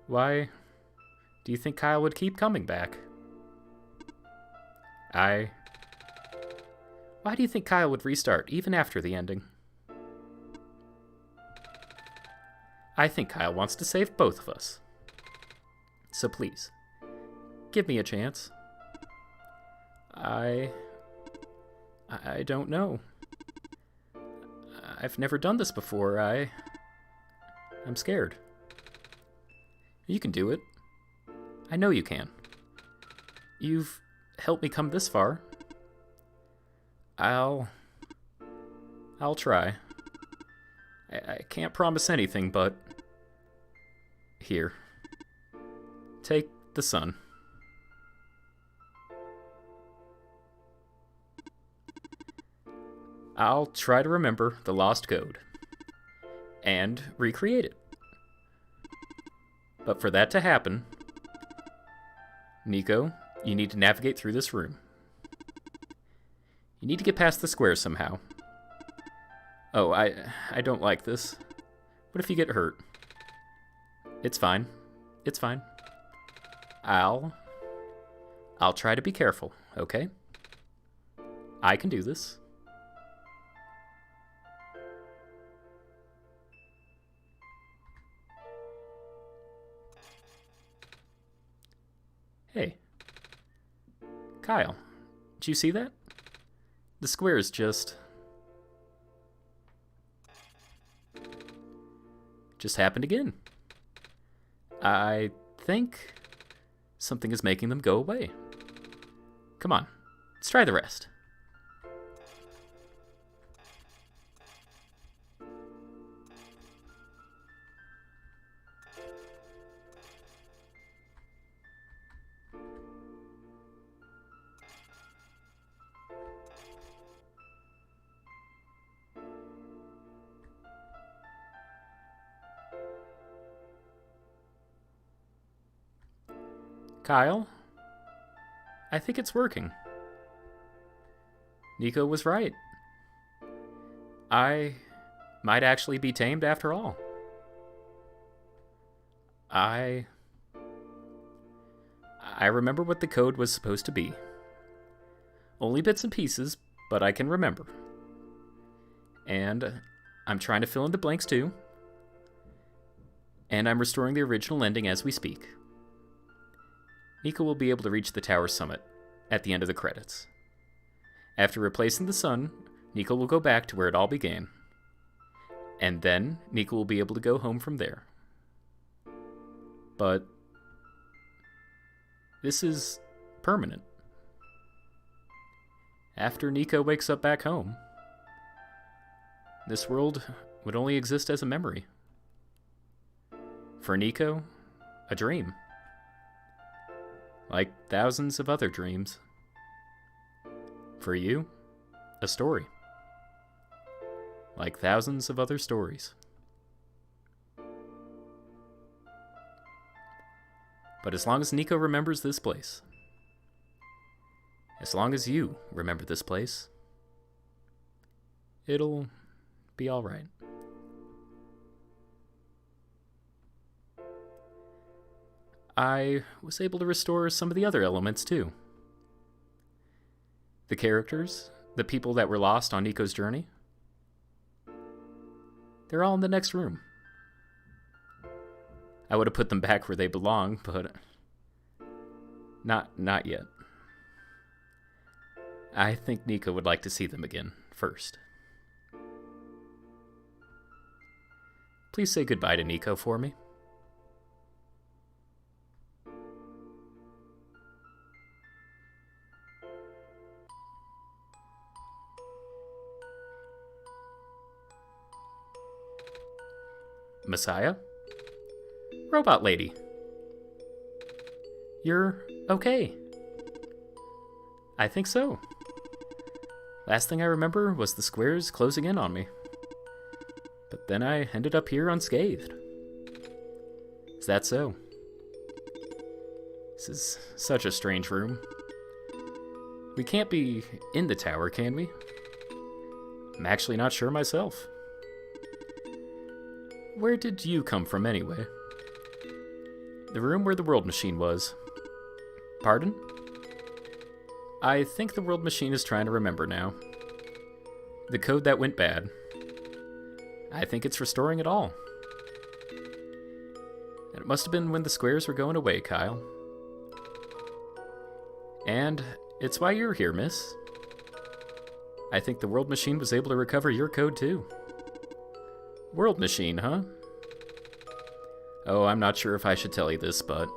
Why do you think Kyle would keep coming back? Why do you think Kyle would restart, even after the ending? I think Kyle wants to save both of us. So please, give me a chance. I don't know. I've never done this before. I'm scared. You can do it. I know you can. You've helped me come this far. I'll try. I can't promise anything, but here. Take the sun. I'll try to remember the lost code and recreate it. But for that to happen, Niko, you need to navigate through this room. You need to get past the square somehow. Oh, I don't like this. What if you get hurt? It's fine. It's fine. I'll try to be careful, okay? I can do this. Hey. Kyle, did you see that? The square is just happened again. I think something is making them go away. Come on, let's try the rest. Kyle, I think it's working. Niko was right. I might actually be tamed after all. I remember what the code was supposed to be. Only bits and pieces, but I can remember. And I'm trying to fill in the blanks too. And I'm restoring the original ending as we speak. Niko will be able to reach the tower summit at the end of the credits. After replacing the sun, Niko will go back to where it all began. And then Niko will be able to go home from there. But this is permanent. After Niko wakes up back home, this world would only exist as a memory. For Niko, a dream. Like thousands of other dreams. For you, a story. Like thousands of other stories. But as long as Niko remembers this place, as long as you remember this place, it'll be alright. I was able to restore some of the other elements too. The characters, the people that were lost on Niko's journey, they're all in the next room. I would have put them back where they belong, but not yet. I think Niko would like to see them again first. Please say goodbye to Niko for me. Messiah? Robot lady. You're okay. I think so. Last thing I remember was the squares closing in on me. But then I ended up here unscathed. Is that so? This is such a strange room. We can't be in the tower, can we? I'm actually not sure myself. Where did you come from anyway? The room where the world machine was. Pardon? I think the world machine is trying to remember now. The code that went bad. I think it's restoring it all. And it must have been when the squares were going away, Kyle. And it's why you're here, miss. I think the world machine was able to recover your code too. World machine, huh? Oh, I'm not sure if I should tell you this, but...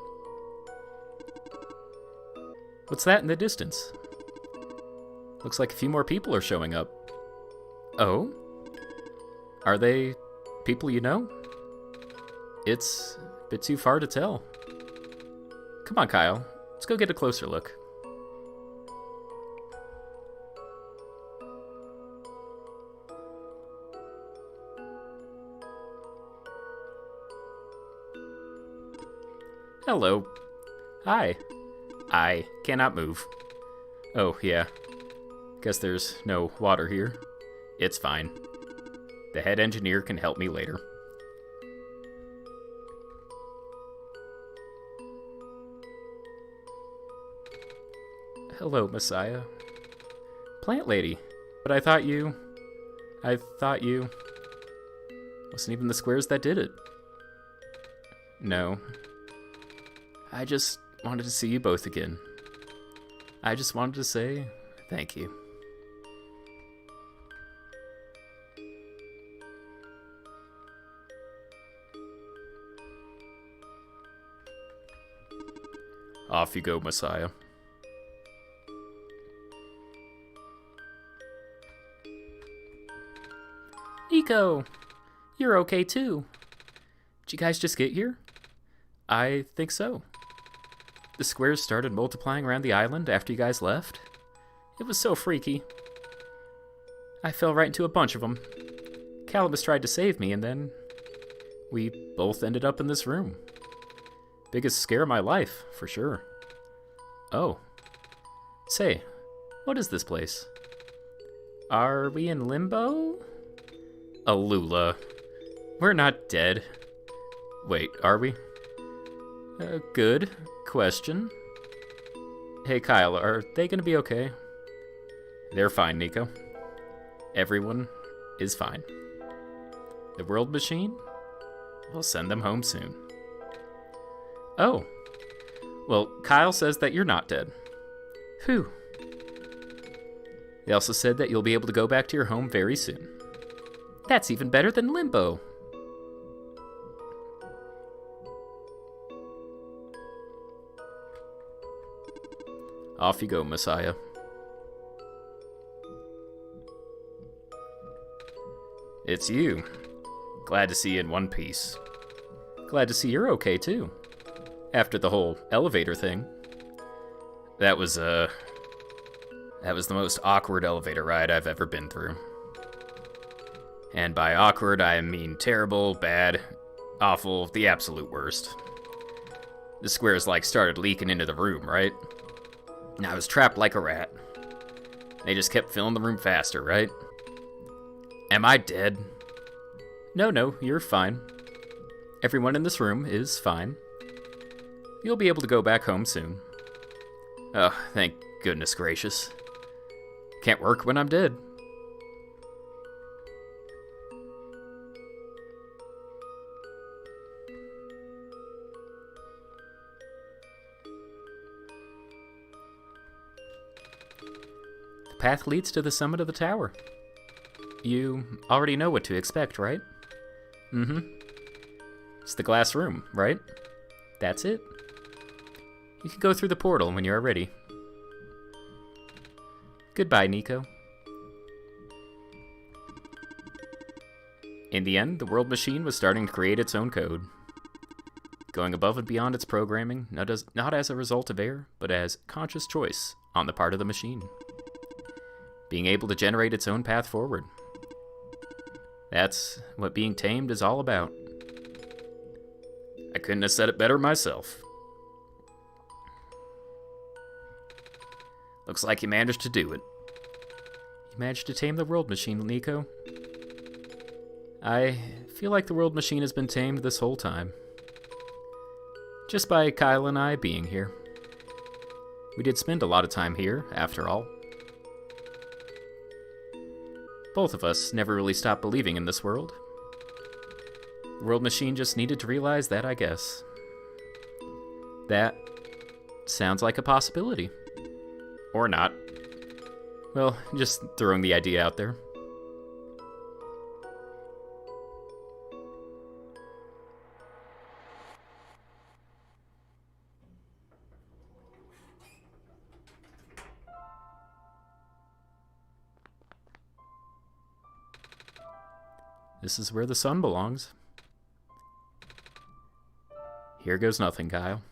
What's that in the distance? Looks like a few more people are showing up. Oh? Are they people you know? It's a bit too far to tell. Come on, Kyle. Let's go get a closer look. Hello. Hi. I cannot move. Oh, yeah. Guess there's no water here. It's fine. The head engineer can help me later. Hello, Messiah. Plant lady. But I thought you... Wasn't even the squares that did it. No. I just wanted to see you both again. I just wanted to say thank you. Off you go, Messiah. Niko! You're okay too. Did you guys just get here? I think so. The squares started multiplying around the island after you guys left. It was so freaky. I fell right into a bunch of them. Calamus tried to save me, and then we both ended up in this room. Biggest scare of my life, for sure. Oh. Say, what is this place? Are we in limbo? Alula. We're not dead. Wait, are we? Good question. Hey, Kyle, are they gonna be okay? They're fine, Niko. Everyone is fine. The world machine? We'll send them home soon. Oh. Well, Kyle says that you're not dead. Whew. They also said that you'll be able to go back to your home very soon. That's even better than limbo. Off you go, Messiah. It's you. Glad to see you in one piece. Glad to see you're okay, too. After the whole elevator thing. That was the most awkward elevator ride I've ever been through. And by awkward, I mean terrible, bad, awful, the absolute worst. The squares, started leaking into the room, right? And I was trapped like a rat. They just kept filling the room faster, right? Am I dead? No, you're fine. Everyone in this room is fine. You'll be able to go back home soon. Oh, thank goodness gracious. Can't work when I'm dead. The path leads to the summit of the tower. You already know what to expect, right? Mm-hmm. It's the glass room, right? That's it. You can go through the portal when you are ready. Goodbye, Niko. In the end, the world machine was starting to create its own code. Going above and beyond its programming, not as a result of error, but as conscious choice on the part of the machine. Being able to generate its own path forward. That's what being tamed is all about. I couldn't have said it better myself. Looks like you managed to do it. You managed to tame the world machine, Niko. I feel like the world machine has been tamed this whole time. Just by Kyle and I being here. We did spend a lot of time here, after all. Both of us never really stopped believing in this world. The world machine just needed to realize that, I guess. That sounds like a possibility. Or not. Well, just throwing the idea out there. This is where the sun belongs. Here goes nothing, Kyle.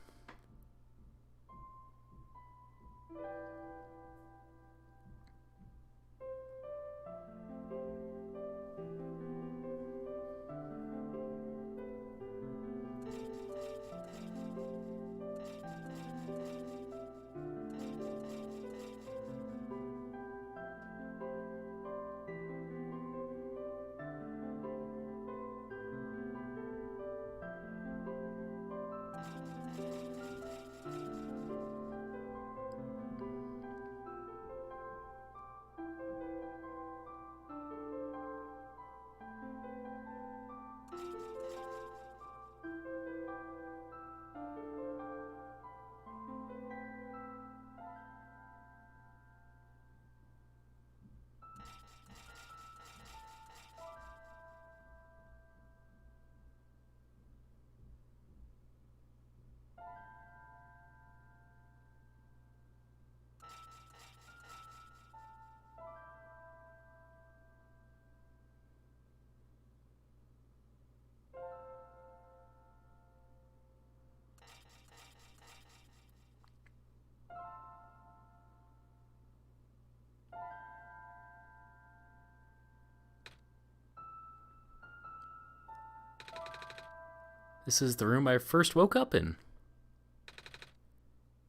This is the room I first woke up in.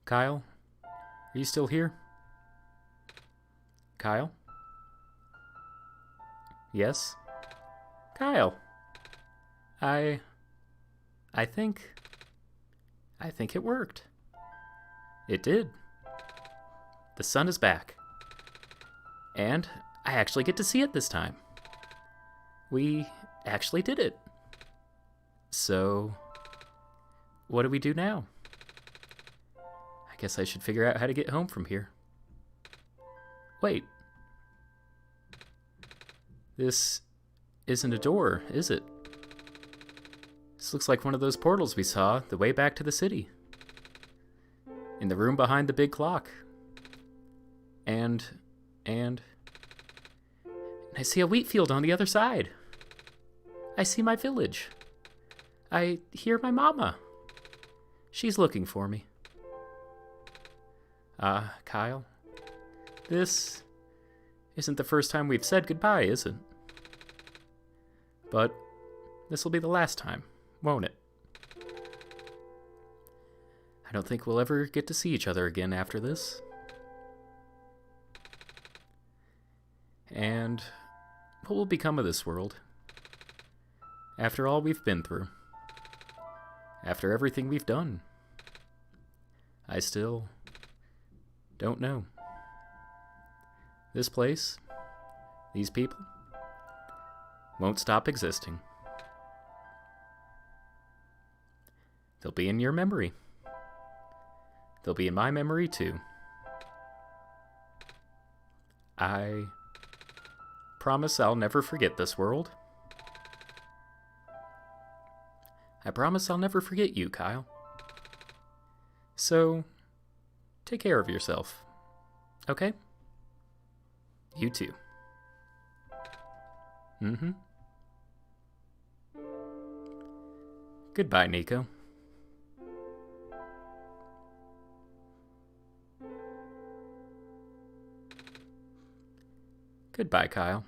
Kyle, are you still here? Kyle? Yes? Kyle! I think it worked. It did. The sun is back. And I actually get to see it this time. We actually did it. So, what do we do now? I guess I should figure out how to get home from here. Wait. This isn't a door, is it? This looks like one of those portals we saw the way back to the city. In the room behind the big clock. And I see a wheat field on the other side. I see my village. I hear my mama. She's looking for me. Kyle, this isn't the first time we've said goodbye, is it? But this'll be the last time, won't it? I don't think we'll ever get to see each other again after this. And what will become of this world? After all we've been through. After everything we've done. I still don't know. This place, these people, won't stop existing. They'll be in your memory. They'll be in my memory too. I promise I'll never forget this world. I promise I'll never forget you, Kyle. So, take care of yourself, okay? You too. Goodbye, Niko. Goodbye, Kyle.